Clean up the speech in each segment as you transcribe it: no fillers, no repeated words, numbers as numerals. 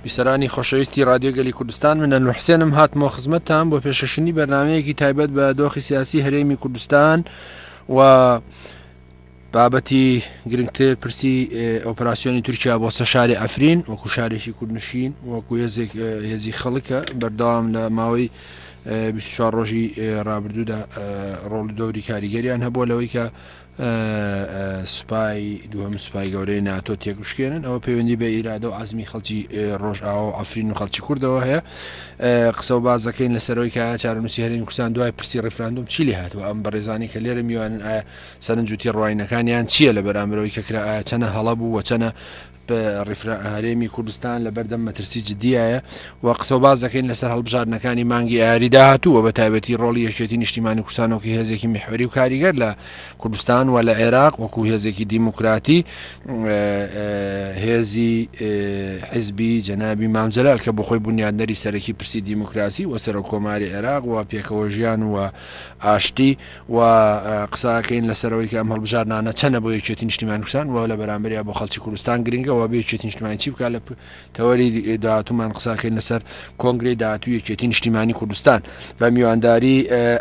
بیسەرانی خۆشەویستی رادیۆگەلی کوردستان منە نوحسێنم هاتمەوە خزمەتتان بۆ پێشەشنی بەرنامەیەکی تایبەت بە دۆخی سیاسی هەرێمی کوردستان و بابەتی گرنگتر پرسی ئۆپراسیۆنی تورکیا بۆ سە شاری ئەفرین وەکو شارێکی کوردنشین وەکو هێزی خەڵکە بەردەوام لە ماوەی 24 ڕۆژی ڕابردوودا ڕۆڵ دەوری کاریگەریان هەبووە لەوەی کە سوپای دووەم سوپای گەورەی ناتۆ تێکشکێنن ئەوە پەیوەندی بە ئیرادە و عەزمی خەڵکی ڕۆژئاوا و ئەفرین و خەڵکی کوردەوە هەیە. قسە و بازەکەین لەسەرەوەی کە چارەنووسی هەرێمی کوردستان دوای پرسی ڕێفراندۆم چی لێ هاتووە ئەم بەڕێزانی کە لێرە میوانن ئایا سەرنجوتی ڕواینەکانیان چییە لە بەرامبەرەوەی کە کرا ئایا چەنە هەڵە بوو و چەنە هەرێمی کوردستان لە بەردەم مەترسی جددیایە و قسە و باز دەکەین لەسەر هەڵبژاردنەکانی مانگی ئایاری داهاتووە بە تایبەتی ڕۆڵی یەکێتی نیشتیمانی کوردستانەوەکی هێزێکی میحوری و کاریگەر لە کوردستان و لە عێراق وەکو هێزێکی دیموکراتی هێزی حیزبی جەنابی مام جەلال کە بۆ خۆی بنیادنەری سەرەکی پرسی دیموکراسی و سەرۆک کۆماری عێراق و پێکەوە ژیان و ئاشتی و قساکەین لەسەرەوەی کە ئەم هەڵبژاردنانە چەنە بۆ یەکێتی نیشتیمانی کوردستان و لە بەرامبەریا بۆ خەڵکی کوردستان گرنگە بێ یەکێتی نیشتیمانی چی بکات لە تەوەری داهاتوومان قساکەین لەسەر کۆنگرەی داهاتووی یەکێتی نیشتیمانی کوردستان بە میوانداری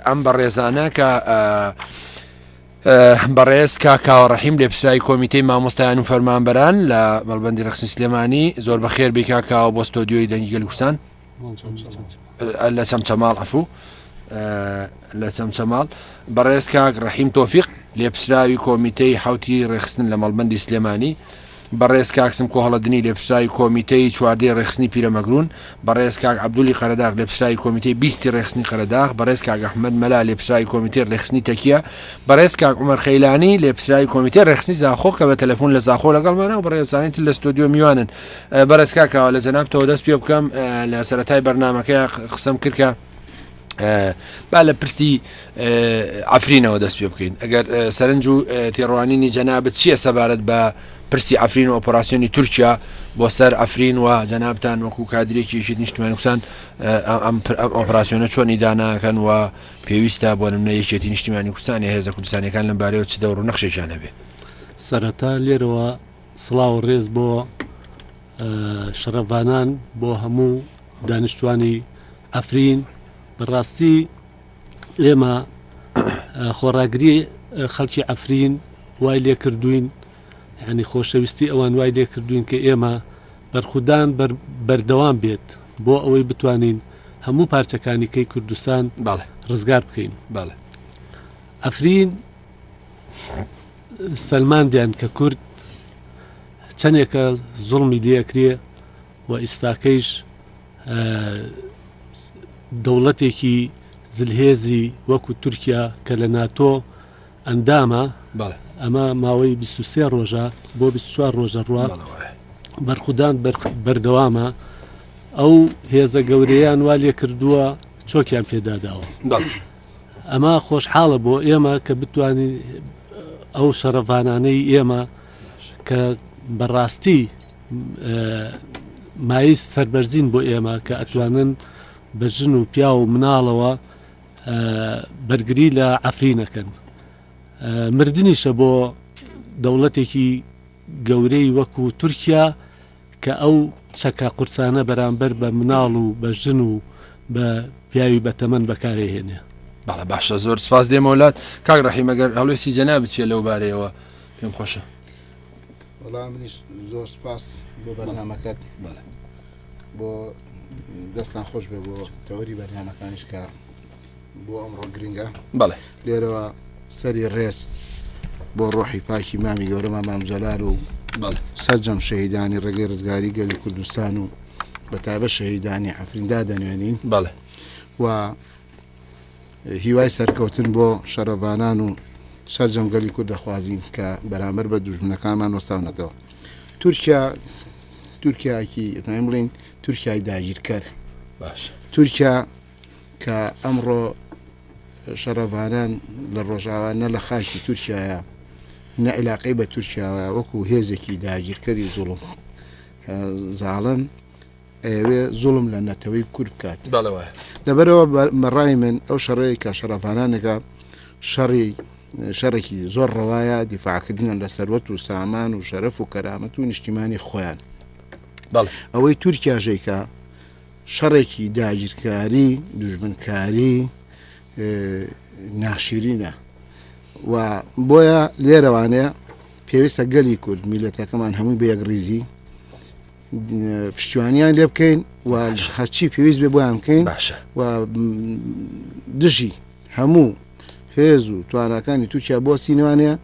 ئەم بەڕێزانە کە بەڕێز کاکاوە ڕەحیم لێپسرایی کۆمیتەی مامۆستایان و فەرمانبەران لە مەڵبەندی ڕەخسنی سلێمانی زۆر بەخێر بێ کاکاوە بۆ ستۆدیۆی دەنگیگەلی کوردستان لە چەمچەماڵ عەفوو لە چەمچەماڵ بەڕێز کاک ڕەحیم تۆفیق لێپسراوی کۆمیتەی حوتی ڕێخستن لە مەڵبەندی سلێمانی بەڕێز کاکسم کۆهەڵەدنی لێپسراوی کۆمیتەی چواردەی ڕێخستنی پیرەمەگرون بەڕێز کاک عەبدولی قەرەداغ لێپسراوی کۆمیتەی 20 ڕێخستنی قەرەداغ بەڕێز کاک ئەحمەد مەلا لێپسراوی کۆمیتەی ڕێخستنی تەکیە بەڕێز کاک عومەر خەیلانی لێپسراوی کۆمیتەی ڕێخستنی زاخۆ کە بە تەلەفۆن لە زاخۆ لەگەڵمانە و بەڕێزانێت لە ستۆدیۆ میوانن. بەڕێز کاکەوە لە جەنابتەوە دەست پێ بکەم لە سەرەتای بەرنامەکەی قسەم کرد کە با لە پرسی ئەفرینەوە دەست پێ بکەین ئەگەر سەرنج و تێڕوانینی جەنابەت چییە سەبارەت بە پرسی ئەفرین و ئۆپۆراسیۆنی تورکیا بۆ سەر ئەفرین و جەنابتان وەکو کادرێکی یەکێتی نیشتیمانی کوردستان ئەم ئۆپۆراسیۆنە چۆنی داناکەن و پێویستە بۆ نمونە یەکێتی نیشتیمانی کوردستان یا هێزە کوردستانیەکان لەم بارەیەوە چ دەور و نەخشێکیان هەبێ. سەرەتا لێرەوە سڵاو و ڕێز بۆ شەرەفانان بۆ هەموو دانیشتوانی ئەفرین. بەڕاستی ئێمە خۆڕاگری خەڵکی ئەفرین وای لێ کردوین یعنی خۆشەویستی ئەوان وای لێ کردوین کە ئێمە بەرخودان بەردەوام بێت بۆ ئەوەی بتوانین هەموو پارچەکانی کەی کوردستان ڕزگار بکەین. ئەفرین سەلماندیان کە کورد چەندێکە زوڵمی لێکرێ و ئیستاکەیش دەوڵەتێکی زلهێزی وەکو تورکیا کە لە ناتۆ ئەندامە ئەمە ماوەی 23 ڕۆژە بۆ 24 ڕۆژە ڕوا بەرخودان بەردەوامە ئەو هێزە گەورەیان وا لێ کردووە چۆکیان پێداداوە. ئەمە خۆشحاڵە بۆ ئێمە کە بتوانین ئەو شەرەفانانەی ئێمە کە بەڕاستی مای سەربەرزین بۆ ئێمە کە ئەتوانن بە ژن و پیا و مناڵەوە بەرگری لە ئەفرینەکەن. مردنیشە بۆ دەوڵەتێکی گەورەی وەکو تورکیا کە ئەو چەکە قورسانە بەرامبەر بە مناڵ و بە ژن و بە پیاوی بەتەمەن بەکارهێنێ. باڵە باشە زۆر سپاس دێمەولات کاک ڕەحیم ئەگەر هەڵوێستی جەناب بچێت لەو بارەیەوە پێم خۆشە. وەڵام منیش زۆر سپاس بۆ بەرنامەکەت بۆ دەستان خۆش بێ بۆ تەوەری بەرنامەکانیش کە بۆ ئەمڕۆ گرنگە. بەڵێ لێرەوە سەری ڕێز بۆ ڕۆحی پاکی مامی گەورەمە مام جەلال و سەرجەم شەهیدانی ڕێگەی ڕزگاری گەلی کوردستان و بەتایبەت شەهیدانی ئەفریندا دەنوێنین. بەڵێ و هیوای سەرکەوتن بۆ شەرەفانان و سەرجەم گەلی کورد دەخوازین کە بەرامبەر بە دوژمنەکانمان وەستاونەتەوە. تورکیاکی ئەتوانین بڵین تورکیای داگیرکەر باش تورکیا کە ئەمڕۆ شەرەفانان لە ڕۆژاوا نە لە خاکی تورکیایە نە عیلاقەی بە تورکیاوە وەکو هێزێکی داگیرکەری زوڵم زاڵم ئەوێ زوڵم لە نەتەوەی کورد بکات. لەبەرەوە مەڕای من ئەو شەڕەیە کە شەرەفانانەکە شەڕێکی زۆر ڕەوایە دیفاعکردنە لە سەروەت و سامان و شەرەف و کەرامەت و نیشتیمانی خۆیان ئەوەی تورکیاژێکە شەڕێکی داگیرکاری دوژمنکاری ناشرینە و بۆیە لێرەوانەیە پێویستە گەلی کورد میلەتەکەمان هەمووی بە یەک ڕیزی پشتیوانیان لێ بکەین و هەرچی پێویست بێ بۆیان بکەین و دژی هەموو هێز و توانەکانی تورکیا بۆ سینوانەیە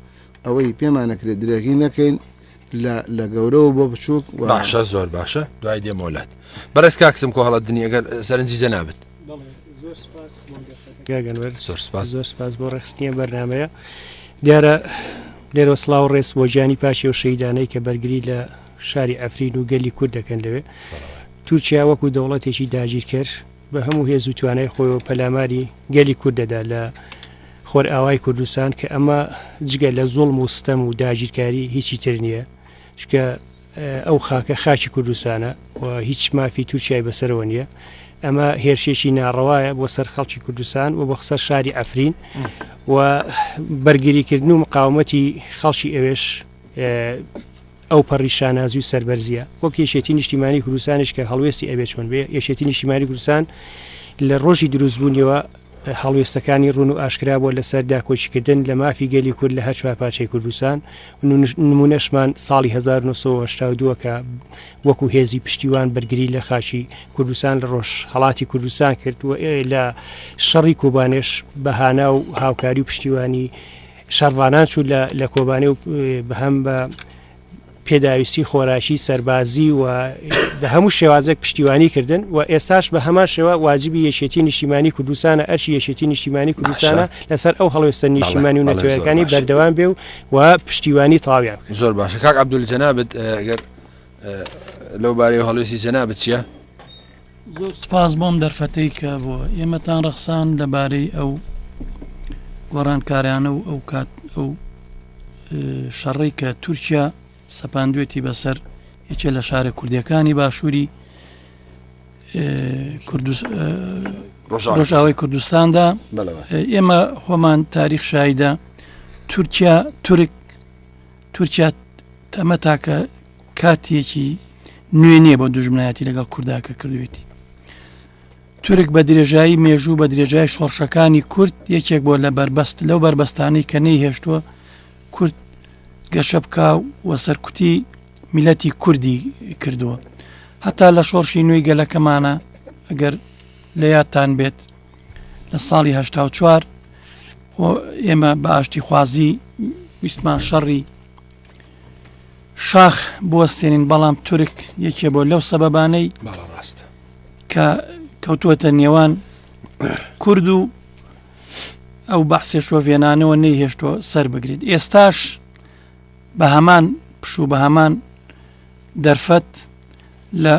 ئەوەی پێمانەکرێت درێژی نەکەین لە گەورەوە بۆ بچووک باشە زۆر باشە دوای دێمەولات بەڕێز کاکسم کۆ هەڵە دنیا ئەگەر سەرنجی جەنابێت زۆر سپاس بۆ ڕێخستنیە بەرنامەیە دیارە لێرە سڵاو ڕێز بۆ ژیانی پاشی و شەیدانەی کە بەرگری لە شاری ئەفرین و گەلی کورد دەکەن لەوێ تورکیا وەکو دەوڵەتێکی داگیر کرد بە هەموو هێز و توانای خۆی و پەلاماری گەلی کوردەدا لە خۆر ئاوای کوردستان کە ئەمە جگە لە زوڵم و ستەم و داگیرکاری هیچی تر نییە چکە ئەو خاکە خاچی کوردستانە و هیچ مافی تورکیای بەسەرەوە نییە ئەمە هێرشێکی ناڕەوایە بۆ سەر خەڵکی کوردستان و بۆ خسەر شاری ئەفرین و بەرگریکردن و مقاومەتی خەڵکی ئەوێش ئەو پەڕی شانازی و سەربەرزیە وەک یەشێتی نیشتیمانی کوردستانیش کە هەڵوێستی ئەبێت چۆن بێ یەشێتی نیشتیمانی کوردستان لە ڕۆژی دروستبوونیەوە هەڵوێستەکانی ڕوون و ئاشکرا بۆ لەسەر داکۆچیکردن لە مافی گەلی کورد لە هەر چوار پارچەی کوردستان نمونەشمان ساڵی 1982 کە وەکو هێزی پشتیوان بەرگری لە خاچی کوردستان لە ڕۆژ هەڵاتی کوردستان کرد و لە شەڕی کۆبانێش بەهانا و هاوکاری و پشتیوانی شەڕوانان چوو لە کۆبانێ و بەهەم بە پێداویستی خۆراشی سەربازی و بە هەموو شێوازێک پشتیوانی کردن و ئێستاش بە هەمان شێوە واجبی یەکێتی نیشتیمانی کوردستانە ئەرچی یەکێتی نیشتیمانی کوردستانە لەسەر ئەو هەڵوێستە نیشتیمانی و نەتەوەیەکانی بەردەوام بێ و پشتیوانی تەواویان زۆر باشە کاک عەبدوڵ جەنابەت ئەگەر لەو بارەیە هەڵوێستی جەنابەت چییە؟ زۆر سپاس بۆم دەرفەتەی کە بۆ ئێمەتان ڕەخسان لەبارەی ئەو گۆڕانکاریانە و ئەو کات ئەو شەڕی کە تورکیا سەپاندوێتی بەسەر یەکێ لە شارە کوردیەکانی باشووری ڕۆژاوای کوردستاندا ئێمە خۆمان تاریخ شایدە تورکیا ئەمە تاکە کاتێکی نوێ نییە بۆ دوژمنایەتی لەگەڵ کورداکە کردوێتی تورک بە درێژایی مێژوو بە درێژای شۆڕشەکانی کورد یەکێک بۆ لە بربەست لەو بربەستانی کە نەی هێشتووە کورد گەشە بکا و سەرکوتی میلەتی کوردی کردووە هەتا لە شۆڕشی نوێی گەلەکەمانە ئەگەر لە یادتان بێت لە ساڵی 1984 ئێمە بە ئاشتی خوازی ویستمان شەڕی شاخ بوەستێنین بەڵام تورک یەکێ بۆ لەو سەبەبانەی کە کەوتووەتە نێوان کورد و ئەو بەحسێ شۆڤێنانەوە نەیهێشتووە سەر بگریت ئێستاش بە هەمان پشوو بە هەمان دەرفەت لە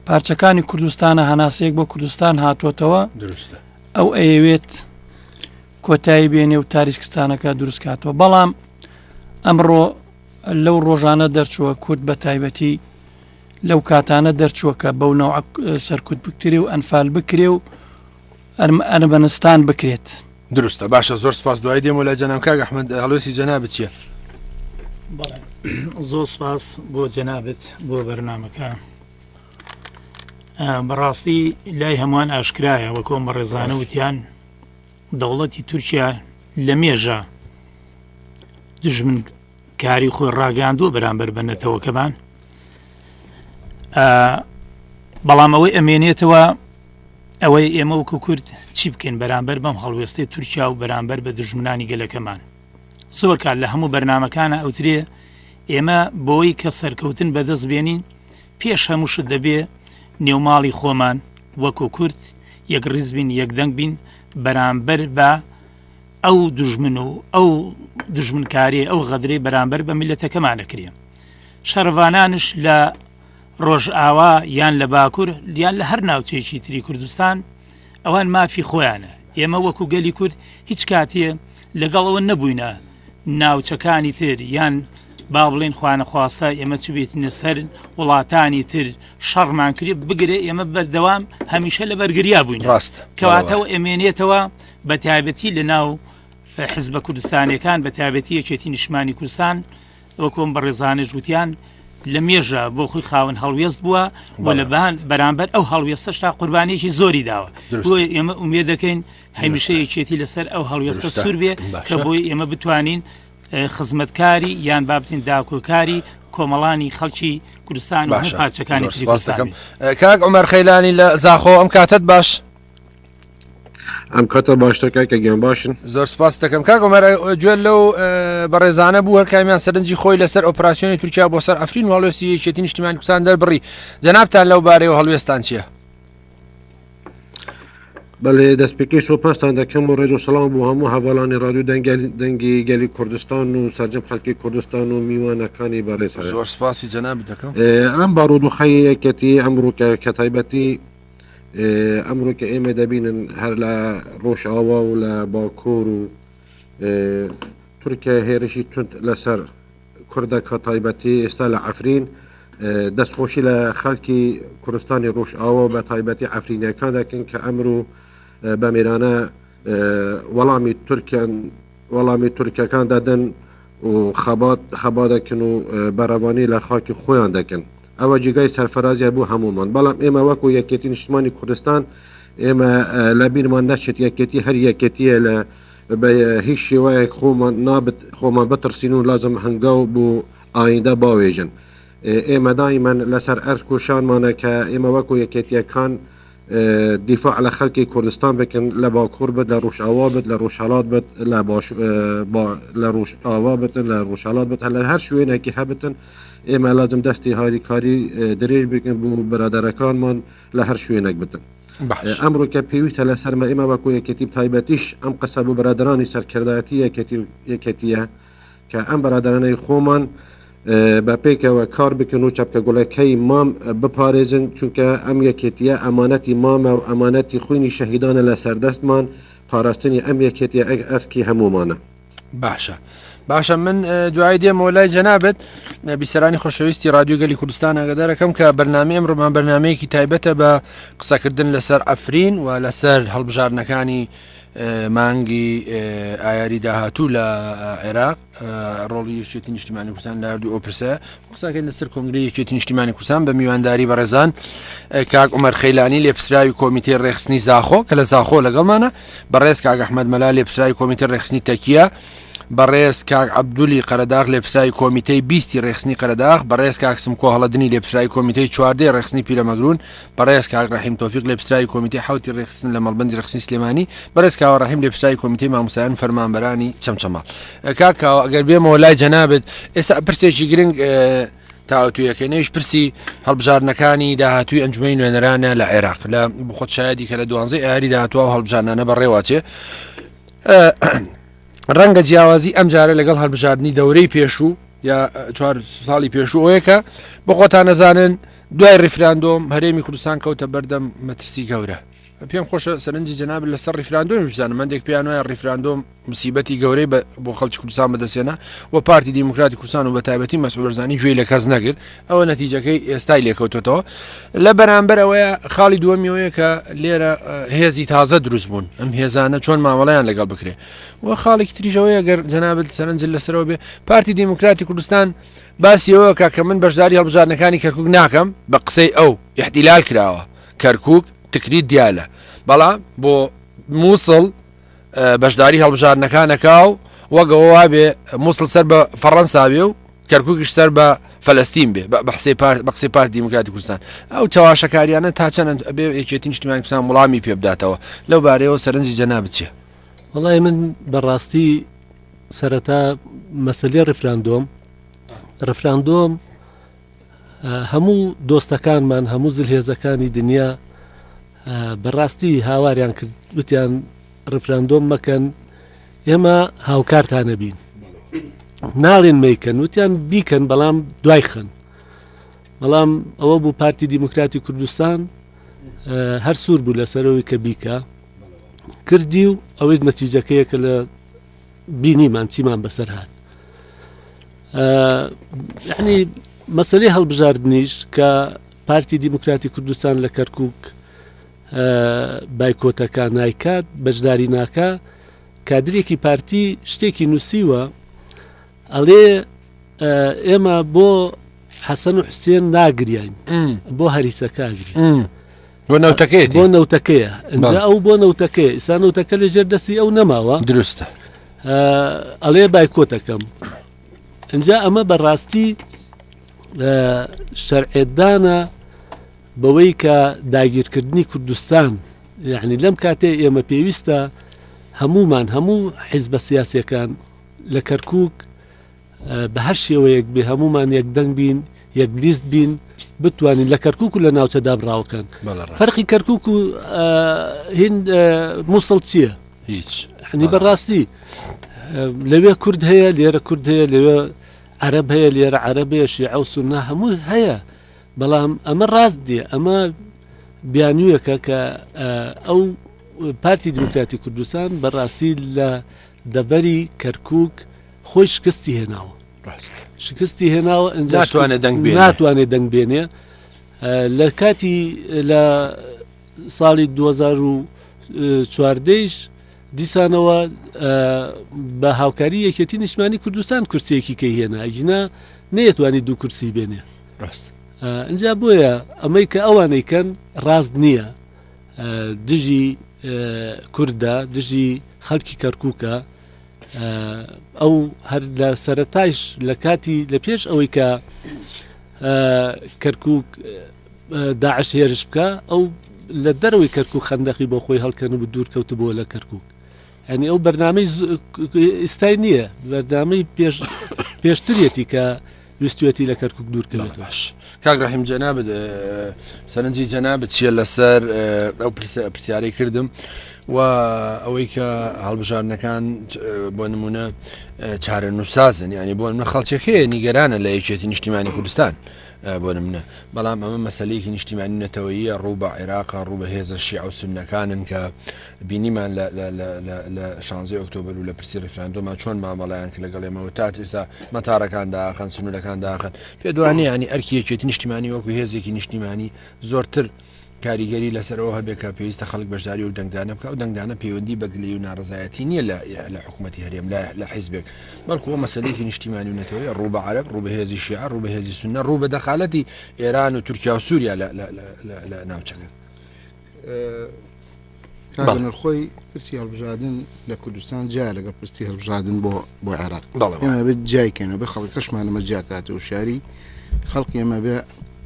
پارچەکانی کوردستانە هەناسەیەک بۆ کوردستان هاتوۆتەوە ئەو ئەیەوێت کۆتایی بێنێ و تاریسکستانەکە دروستکاتەوە بەڵام ئەمڕۆ لەو ڕۆژانە دەرچووە کورد بە تایبەتی لەو کاتانە دەرچووە کە بەو نەوع سەرکوت بکرێ و ئەنفال بکرێ و ئەرمەنستان بکرێت دروستە باشە زۆر سپاس دوای دێم و لە جەناب کاک ئەحمەد هەڵوێستی جەنابەت چییە؟ زۆر سپاس بۆ جەنابەت بۆ بەرنامەکە بەڕاستی لای هەمووان ئاشکرایە وە کۆمە ڕێزانە وتیان دەوڵەتی تورکیا لە مێژە دژمن کاری خۆی ڕاگەاندووە بەرامبەر بە نەتەوەکەمان بەڵام ئەوەی ئەمێنێتەوە ئەوەی ئێمە وەکو کورد چی بکەین بەرامبەر بەم هەڵوێستەی تورکیا و بەرامبەر بە دژمنانی گەلەکەمان زۆر کار لە هەموو بەرنمەکانە ئەوترێ ئێمە بۆی کە سەرکەوتن بەدەست بێنین پێش هەمووشت دەبێ نێوماڵی خۆمان وەکو کورد یەک ڕیز بین یەک دەنگ بین بەرامبەر بە ئەو دژمن و ئەو دژمنکاری ئەو غەدرەی بەرامبەر بە میلەتەکەمانەکرێ شەڕڤانانش لە ڕۆژ ئاوا یان لە باکوور یان لە هەر ناوچەیەکی تری کوردستان ئەوان مافی خۆیانە ئێمە وەکو گەلی کورد هیچ کاتێ لەگەڵەوە نەبووینە ناوچەکانی تر یان با بڵێن خوانەخواستە ئێمە چوبێتینە سەر وڵاتانی تر شەڕمان کرێ بگرێ ئێمە بەردەوام هەمیشە لە بەرگریا بووین ڕاست کەواتەوە ئەمێنێتەوە بە تایبەتی لە ناو حزبە کوردستانیەکان بە تایبەتی یەکێتی نیشتیمانی کوردستان وەکۆم بە ڕێزانە ژووتیان لە مێژە بۆ خۆی خاون هەڵوێست بووە بۆ لە بەهان بەرامبەر ئەو هەڵوێستەشتا قوربانێکی زۆری داوە بۆ ئێمە ئومێ دەکەین هەمیشە یەکێتی لەسەر ئەو هەڵوێستە سوور بێ کە بۆی ئێمە بتوانین خزمەتکاری یان بابتین داکۆکاری کۆمەڵانی خەڵکی کوردستان و هەموو پارچەکانی کاک عومەر خەیلانی لە زاخۆ ئەم کاتت باش ئەم کاتە باشتەکە کە گیان باشن زۆر سپاس دەکەم کاک عومەر گوێ لەو بەڕێزانە بوو هەرکامیان سەرنجی خۆی لەسەر ئۆپراسیۆنی تورکیا بۆ سەر ئەفرین و هەڵوێستی یەکێتی نیشتیمانی کوردستان دەربڕی جەنابتان لەو بارەیەوە هەڵوێستان چییە؟ بەڵێ دەستپێکی سۆپاسان دەکەم و ڕێژ و سەڵام بۆ هەموو هەواڵانی ڕادیۆ دەنگی گەلی کوردستان و سەرجەم خەڵکی کوردستان و میوانەکانی بەڕێز زۆر سپاسی جەناب دەکەم ئەم بارودۆخەی یەکێتی ئەمڕۆکە کە تایبەتی ئەمڕۆ کە ئێمە دەبینن هەر لە ڕۆژئاوا و لە باکۆر و تورکیا هێرشی تند لەسەر کوردەکە تایبەتی ئێستا لە عەفرین دەستخۆشی لە خەڵکی کوردستانی ڕۆژئاوا بە تایبەتی عەفرینەکان دەکەن کە ئەمڕۆ بە میرانە وەڵامی تورکیەکان دەدەن و خەبا دەکەن و بەڕەوانی لە خاکی خۆیان دەکەن ئەوە جێگای سەرفەرازیە بوو هەمومان بەڵام ئێمە وەکو یەکێتی نیشتیمانی کوردستان ئێمە لە بیرمان نەچێت یەکێتی هەر یەکێتیە لە بە هیچ شێوەیەک خۆمان بترسین و لازم هەنگاو بۆ ئایندە باوێژن ئێمە دایمەن لەسەر ئەرک و شانمانە کە ئێمە وەکو یەکێتیەکان دیفاع لە خەڵکی کوردستان بکەن لە باکوور بێت لە ڕۆژئاوا بێت لە ڕۆژهەڵات بێت لە ڕۆژئاوا بێتن لە ڕۆژهەڵات بێت لە هەر شوێنێکی هەبتن ئێمە لازم دەستی هاریکاری درێژ بکەن بۆ بەرادەرەکانمان لە هەر شوێنێک بتن ئەمڕۆ کە پێویستە لە سەرمە ئێمە وەکو یەکێتی تایبەتیش ئەم قسە بۆ بەرادەرانی سەرکردایەتی یەکێتیە کە ئەم بەرادەرانەی خۆمان بە پێکەوە کار بکەن و چەپکە گوڵەکەی مام بپارێزن چونکە ئەم یەکێتیە ئەمانەتی مامە و ئەمانەتی خوینی شەهیدانە لە سەردەستمان پاراستنی ئەم یەکێتیە ئەرکی هەمومانە باشە من دوای دێمەوە لای جەنابەت بیسەرانی خۆشەویستی رادیۆ گەلی کوردستان ئاگادارەکەم کە بەرنامەی ئەمڕۆمان بەرنمەیەکی تایبەتە بە قسەکردن لەسەر ئەفرین و لەسەر هەڵبژارنەکانی مانگی ئایاری داهاتوو لە عێراق ڕۆڵی یەکێتی نیشتیمانی کوردستان لە هەردوو ئۆپرسە قسەکەین لەسەر کۆنگرەی یەکێتی نیشتیمانی کوردستان بە میوانداری بەڕێزان کاک عومەر خەیلانی لێپرسراوی کۆمیتەی ڕێخستنی زاخۆ کە لە زاخۆ لەگەڵمانە بەڕێز کاک ئەحمەد مەلا لێپرسراوی کۆمیتەی ڕێخستنی تەکیە بەڕێز کاک عەبدولی قەرەداغ لێپرسراوی کۆمیتەی 20 ڕێخستنی قەرەداغ بەڕێز کاک سمکۆ هەڵەدنی لێپرسراوی کۆمیتەی 14 ڕێخستنی پیرەمەگرون بەڕێز کاک ڕەحیم تۆفیق لێپرسراوی کۆمیتەی 7 ڕێخستن لە مەڵبەندی ڕێخستنی سلێمانی بەڕێز کاوە ڕەحیم لێپرسراوی کۆمیتەی مامۆستایان فەرمانبەرانی چەمچەماڵ کاکاوە ئەگەر بێمەوە لای جەنابێت ئێستا پرسێکی گرنگ تاوتویەکەی نەویش پرسی هەڵبژارنەکانی داهاتووی ئەنجومەی نوێنەرانە لە عێراق لە بخۆت شایدی کە لە 12 ئایاری داهاتووە و هەڵبژارنانە بەڕێواچێ ڕەنگە جیاوازی ئەم جارە لەگەڵ هەڵبژاردننی دەورەی پێشوو یا 4 ساڵی پێشوو ئەوەیەکە بۆ خۆتان نەزانن دوای ڕیفراندۆم هەرێمی کوردستان کەوتە بەردەم مەترسی گەورە پێم خۆشە سەرنجی جەناب لەسەر ڕیفراندۆم بزانم مندێک پێیان وایە ڕیفراندۆم مصیبەتی گەورەی بۆ خەڵکی کوردستان بەدەستێنە و پارتی دیموکراتی کوردستان و بە تایبەتی مەسئول بەرزانی گوێی لە کەس نەگرت ئەوە نەتیجەکەی ئێستای لێکەوتێتەوە لە بەرامبەر ئەوەیە خاڵی دووەمیەوەیە کە لێرە هێزی تازە دروست بوون ئەم هێزانە چۆن مامەڵەیان لەگەڵ بکرێ و خاڵێکی تریژەوەیە گەر جەنابەت سەرنج لەسەرەوە بێ پارتی دیموکراتی کوردستان باسیەوە کە من بەشداری هەڵبژارنەکانی کەرکووک ناکەم بە قسەی ئەو احتیلال کراوە کەرکووک تکریت دیالە بەڵام بۆ مووسڵ بەشداری هەڵبژارنەکانەکاو وەگەوە بێ مووسڵ سەر بە فەڕەنسا بێ و کەرکووکیش سەر بە فەلەستین بێ بە قسەی پارتی دیموکراتی کوردستان ئەو چاواشەکاریانە تا چەند بێ یەکێتی نیشتیمانی کوردستان وەڵامی پێ بداتەوە لەو بارەیەوە سەرنجی جەنابەت چییە؟ وەڵای من بەڕاستی سەرەتا مەسەلەی ڕیفراندۆم هەموو دۆستەکانمان هەموو زلهێزەکانی دنیا بەڕاستی هاواریان کرد وتیان ڕیفراندۆم مەکەن ئێمە هاوکارتانە بین ناڵێن مەیکەن وتیان بیکەن بەڵام دوای خەن بەڵام ئەوە بوو پارتی دیموکراتی کوردستان هەر سوور بوو لەسەرەوەی کە بیکە کردی و ئەوەی نەتیجەکەیە کە لە بینیمان چیمان بەسەر هات یعنی مەسەلەی هەڵبژاردنیش کە پارتی دیموکراتی کوردستان لە کەرکووک بایکۆتەکە نایکات بەشداری ناکە کادرێکی پارتی شتێکی نووسیوە ئەڵێ ئێمە بۆ حەسەن و حوسێن ناگریان بۆ هەریسەکاگری بۆ نەوتەکەیەتی بۆ نەوتەکەیە ئەجا ئەو بۆ نەوتەکەی ئسا نەوتەکە لە ژێر دەستی ئەو نەماوە دروستە ئەڵێ بایکۆتەکەم ئەجا ئەمە بەڕاستی شەرعێدانە بەوەی کە داگیرکردنی کوردستان یعنی لەم کاتێ ئێمە پێویستە هەمومان هەموو حیزبە سیاسیەکان لە کەرکووک بە هەر شێوەیەک بێ هەمومان یەکدەنگ بین یەک لیست بین بتوانین لە کەرکووک و لە ناوچەدا بڕاوکەن فەرقی کەرکووک و هند مووسڵ چییە؟ هیچ حنی بەڕاستی لەوێ کورد هەیە لێرە کورد هەیە لەوێ عەرەب هەیە لێرە عەرەبەیە شیعە و سوننا هەموو هەیە بەڵام ئەمە ڕاست دێ ئەمە بیانوویەکە کە ئەو پارتی دموکراتی کوردستان بەڕاستی لە دەبەری کەرکووک خۆی شکستی هێناوە شکستی هێناوە ناتوانێت دەنگ بێنێ لە کاتی لە ساڵی 2014 دیسانەوە بە هاوکاری یەکێتی نیشتیمانی کوردستان کورسیەکی کەی هێنا ئیجنا نەیەتوانی دوو کورسی بێنێ اینجا بۆیە ئەمەی کە ئەوانەیکەن ڕاست نییە دژی کووردە دژی خەڵکی کەرکووکە ئەو هەر لە سەرەتایش لە کاتی لە پێش ئەوەی کە کەرکووک داعش هێرش بکە ئەو لە دەرەوەی کەرکووک خەندەقی بۆ خۆی هەڵکەن و دوور کەوتبووە لە کەرکووک ینی ئەو بەرنامەی ئستای نییە بەردامەی پێشترێتی کە ویستوێتی لە کەرکووک دوورکەوێت باش کاگڕاهیم جەنابەت سەرنجی جەنابەت چیە لەسەر ئەو پرسیارەی کردم و ئەوەی کە هەڵبژارنەکان بۆ نمونە چارە نووسازن ینی بۆ منە خەڵکێکەیە نیگەرانە لە یەکێتی نیشتیمانی کوردستان بۆ نمونە بەڵام ئەمە مەسلەیەکی نیشتیمانی نەتەوەییە ڕوو بە عێراق ڕوو بە هێزە شیعە و سوننەکانن کە بینیمان لە 16 ئۆکتۆبر و لە پرسی ڕفراندۆما چۆن مامەڵیان کە لەگەڵ ئێمەوە تا ئێستا مەتارەکان داخەن سنوورەکان داخەن پێ دوانێ ینی ئەرکی یەکێتی نیشتیمانی وەکو هێزێکی نیشتیمانی زۆرتر کاریگەری لەسەرەوە هەبێکە پێویستە خەڵک بەشداری و دەنگدانە بکە و دەنگدانە پەیوەندی بەگلەی و ناڕزایەتی نییە لە حکوومەتی هەرێم لە حیزبێک بەڵکو مەسلەیەکی نیشتیمانی و نەتەوەی ڕوو بە عەرەب ڕوو بە هێزی شیعە ڕوو بە هێزی سوننە ڕوو بە دەخالەتی ئێران و تورکیا و سووریا لە ناوچەکە کاگەنەرخۆی پرسی هەڵبژاردن لە کوردستان جا لەگەڵ پرسی هەڵبژاردن بۆ عێراق ئێمە بێت جایکەنەوە بە خەڵک کەشمانەمە جاکاتە و شاری خەڵکی ئێمە بێ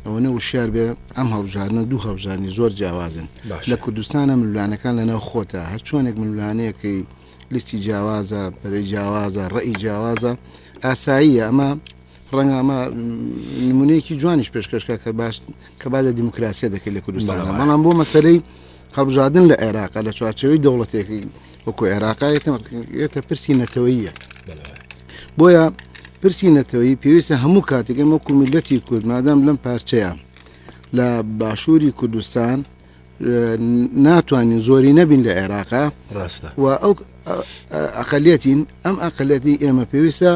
ئەوەنە وشار بێ ئەم هەڵبژاردنە دوو هەڵبژاردننی زۆر جیاوازن لە کوردستانە ملوانەکان لەناو خۆتە هەر چۆنێک ملوانەیەکەی لیستی جیاوازە بەرەی جیاوازە ڕێی جیاوازە ئاساییە ئەمە ڕەنگە ئەمە نمونەیەکی جوانیش پێشکەشکە کە با لە دیموکراسیە دەکەی لە کوردستانە بەڵام بۆ مەسەلەی هەڵبژاردن لە عێراق لە چوارچەوەی دەوڵەتێکی وەکو عێراقایەتە پرسی نەتەوەییە بۆیە پرسی نەتەوەی پێویستە هەموو کاتێک ئەمە کومیلەتی کورد مادام لەم پارچەیە لە باشووری کوردستان ناتوانین زۆری نەبین لە عێراقا و ئەو ئەقەلیەتین ئەم ئەقەلیەتی ئێمە پێویستە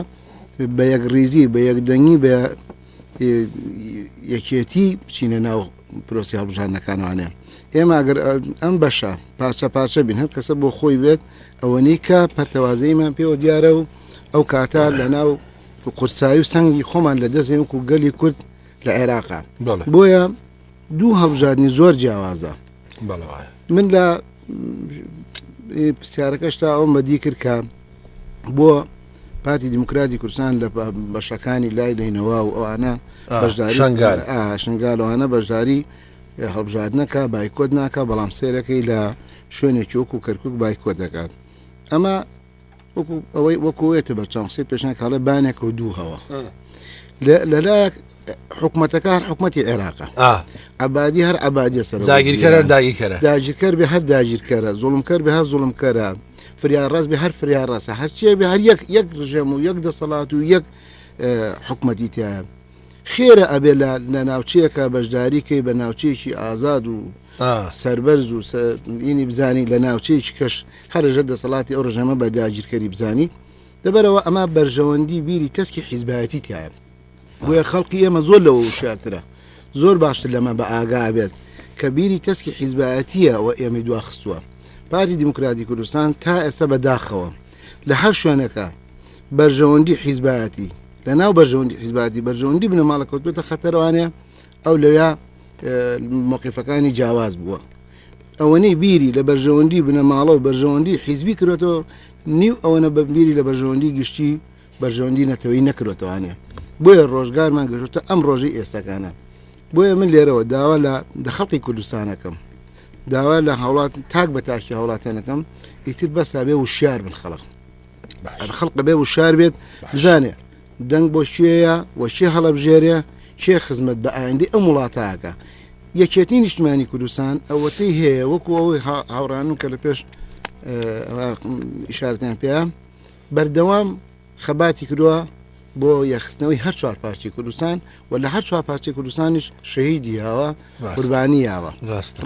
بە یەکڕیزی بە یەکدەنگی بە یەکێتی بچینە ناو پرۆسی هەڵبژاردنەکانوانێ ئێمە ئەگەر ئەم بەشە پارچە بین هەر کەسە بۆ خۆی بێت ئەوەنەی کە پەرتەوازەیمان پێوە دیارە و ئەو کاتە لە ناو قورسایی و سەنگی خۆمان لە دەستێن وەکو گەلی کورد لە عێراقا بۆیە دوو هەڵبژاردننی زۆر جیاوازە من لە پرسیارەکەشتا ئەوم بەدی کرد کە بۆ پارتی دیموکراتی کوردستان لە بەشەکانی لای لەینەوە و ئەوانە بەشداری شنگالەوانە بەشداری هەڵبژاردنەکە بایکۆت ناکە بەڵام سێرەکەی لە شوێنێکی وەکو کەرکووک بایکۆت دەکات ئەمە وەکوێتە بە چەمسی پێشان کاڵە بانێک و دوو هەوە لەلایەک حکوومەتەکە هەر حکوومەتی عێراقە عەبادی هەر عەبادیە سەر داگیرکەر بێ هەر داگیرکەرە زوڵمکەر بێ هەر زوڵمکەرە فریاڕاست بێ هەر فریاڕاستە هەرچیە بێ هەر یەک ڕژێم و یەک دەسەڵات و یەک حکوومەتی تایە خێرە ئەبێ لە ناوچەیەکە بەشداریکەی بە ناوچەیەکی ئازاد و سەربەرز و ینی بزانی لە ناوچەیەکی کەش هەرژە دەسەڵاتی ئەو ڕژەمە بە داگیرکەری بزانی دەبەرەوە ئەمە بەرژەوەندی بیری تەسکی حیزبایەتی تایە بۆیە خەڵکی ئێمە زۆر لەوە وشارترە زۆر باشتر لەمە بە ئاگا بێت کە بیری تەسکی حیزبایەتیە و ئێمەی دواخستووە پارتی دیموکراتی کوردستان تا ئێستا بەداخەوە لە هەر شوێنەکە بەرژەوەندی حیزبایەتی لە ناو بەرژەوەندی حیزباتی بەرژەوەندی بنەماڵە کەوتبێتە خەتەرەوانەیە ئەو لەوێ موقیفەکانی جیاواز بووە ئەوەنەی بیری لە بەرژەوەندی بنەماڵە و بەرژەوەندی حیزبی کردێتەوە نیو ئەوەنە بە بیری لە بەرژەوەندی گشتی بەرژەوەندی نەتەوەی نەکردێتوانێ بۆیە ڕۆژگارمان گەشتە ئەم ڕۆژی ئێستاکانە بۆیە من لێرەوە داوا لە خەڵقی کوردستانەکەم داوا لە هەوڵات تاک بە تاکی هەوڵاتیانەکەم ئیتر بەسا بێ و شار بن خەڵق بێ و شار بێت بزانێ دەنگ بۆ شوێیە وەشی هەڵەبژێرێ چێ خزمەت بە ئایندەی ئەم وڵاتاکە یەکێتی نیشتمانی کوردستان ئەوەتەی هەیە وەکو ئەوەی هاوڕانم کە لە پێش ئیشارەتیان پێە بەردەوام خەباتی کردووە بۆ یەخستنەوەی هەر چوار پارچی کوردستان و لە هەر چوار پارچی کوردستانیش شەهیدی هاوە قوربانی هاوە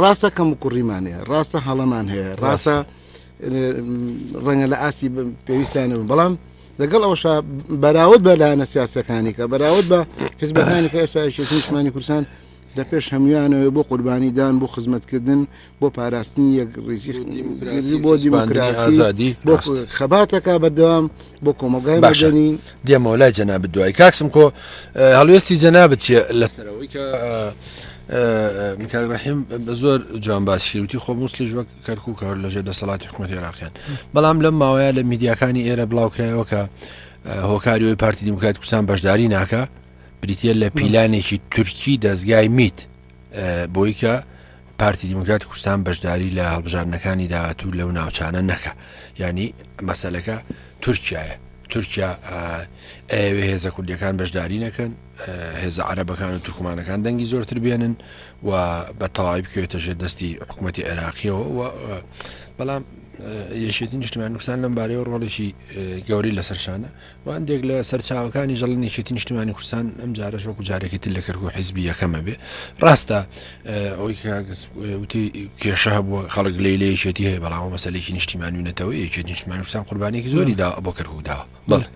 ڕاستە کەم و کوڕیمانەیە ڕاستە هەڵەمان هەیە ڕاستە ڕەنگە لە ئاسی پێویستیانەوە بەڵام لەگەڵ ئەوش بەراورد بە لایەنە سیاسەکانی کە بەراورد بە حیزبەکانی کە ئێستا یەکێتی نیشتمانی کوردستان لە پێش هەمویانەوە بۆ قوربانیدان بۆ خزمەتکردن بۆ پاراستنی یەک ڕێزی بۆ دیموکراسی بۆ خەباتەکە بەردەوام بۆ کۆمەلگای مەدەنی دێمەوە لای جەنابەت دوای کاکسم کۆ هەڵوێستی جەنابەت چیە لەسەرەوەی کە میکایل ڕەحیم زۆر جوان باسی کردوتی خۆ موسڵی ژوەک کەرکووک لەژێر دەسەڵاتی حکوومەتی عێراقیان بەڵام لەم ماوەیە لە میدیاکانی ئێرە بڵاوکرایەوە کە هۆکاریەوەی پارتی دیموکراتی کوردستان بەشداری ناکە بریتە لە پیلانێکی تورکی دەستگای میت بۆی کە پارتی دیموکراتی کوردستان بەشداری لە هەڵبژاردنەکانی داهاتوو لەو ناوچانە نەکە ینی مەسەلەکە تورکیایە تورکیا ئەوێ هێزە کوردیەکان بەشداری نەکەن هێزە عەرەبەکان و تورکمانەکان دەنگی زۆرتر بێنن و بە تەواوی بکەوێتە ژێر دەستی حکوومەتی عێراقیەوە بەڵام یەکێتی نیشتیمانی کوردستان لەم بارەیەوە ڕۆڵێکی گەوری لەسەرشانە و هەندێک لە سەرچاوەکانی ژەڵی یەکێتی نیشتیمانی کوردستان ئەم جارەش وەکو جارێکی تر لە کەرکوو حیزبی یەکەمە بێ ڕاستە ئەوەی وتی کێشە هەبووە خەڵک لێ یەکێتی هەیە بەڵام مەسەلێکی نیشتیمانی و نەتەوەی یەکێتی نیشتیمانی کوردستان قوربانێکی زۆری دا بۆ کەرکوو داوە بەڵێ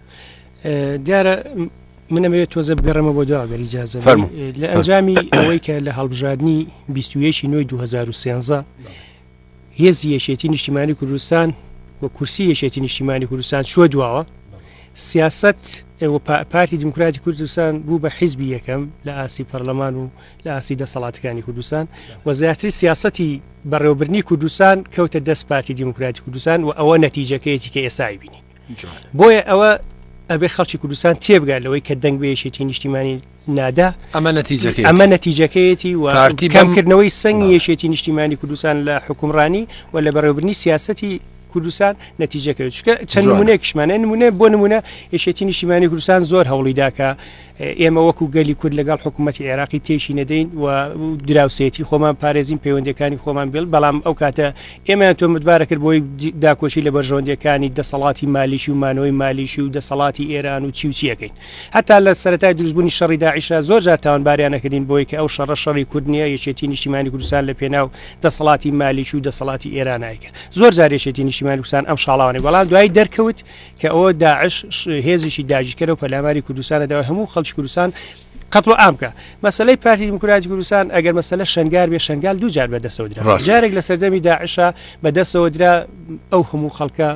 دیارە منەمەوێت تۆزە بگەڕەمە بۆ دواگەری ئیجازە لە ئەنجامی ئەوەی کە لە هەڵبژاردننی 21 نۆی 2013 هێزی یەکێتی نیشتیمانی کوردستان و کورسی یەکێتی نیشتیمانی کوردستان شوە دواوە سیاست پارتی دیموکراتی کوردستان بوو بە حیزبی یەکەم لە ئاسی پەرلەمان و لە ئاسی دەسەڵاتەکانی کوردستان و زیاتری سیاسەتی بەڕێوەبرنی کوردستان کەوتە دەست پارتی دیموکراتی کوردستان و ئەوە نەتیجەکەیەتی کە ئێسای بینی بۆیە ئەوە ئەبێ خەڵکی کوردستان تێبگات لەوەی کە دەنگ بە یەکێتی نیشتیمانی نادا ئەمە نەتیجەکەیەتی و کەمکردنەوەی سەنگی یەکێتی نیشتیمانی کوردستان لە حکومڕانی و لە بەڕێوەبرنی سیاسەتی کوردستان نەتیجەکەوێت چکە چەند نمونەیەکشمانە نمونە بۆ نمونە یەکێتی نیشتیمانی کوردستان زۆر هەوڵی داکە ئێمە وەکو گەلی کورد لەگەڵ حکوومەتی عێراقی تێشی نەدەین و دراوسێتی خۆمان پارێزین پەیوەندەکانی خۆمان بێت بەڵام ئەو کاتە ئێمە تۆ متبارە کرد بۆی داکۆشی لە بەرژەوەندەکانی دەسەڵاتی مالیشی و مانەوەی مالیشی و دەسەڵاتی ئێران و چیوچیەکەین هەتا لە سەرەتای دروستبوونی شەڕی داعیشا زۆر جار تاوانباریانەکردین بۆی کە ئەو شەڕی کورد نییە یەکێتی نیشتیمانی کوردستان لە پێناو دەسەڵاتی مالیشی و دەسەڵاتی ئێرانایکە زۆر جار یەکێتی نیشتیمانی کوردستان ئەم شاڵاوانەی بەڵام دوای دەرکەوت کە ئەوە داعش هێزیشی داگیرکەرە و پەلاماری کوردستانەدا هەموو خەڵکی کوردستان قەتڵ ئامکە مەسلەی پارتی دیموکراتی کوردستان ئەگەر مەسەلە شنگار بێ شنگال دوو جار بەدەستەوە درا جارێک لە سەردەمی داعشە بەدەستەوە درا ئەو هەموو خەڵکە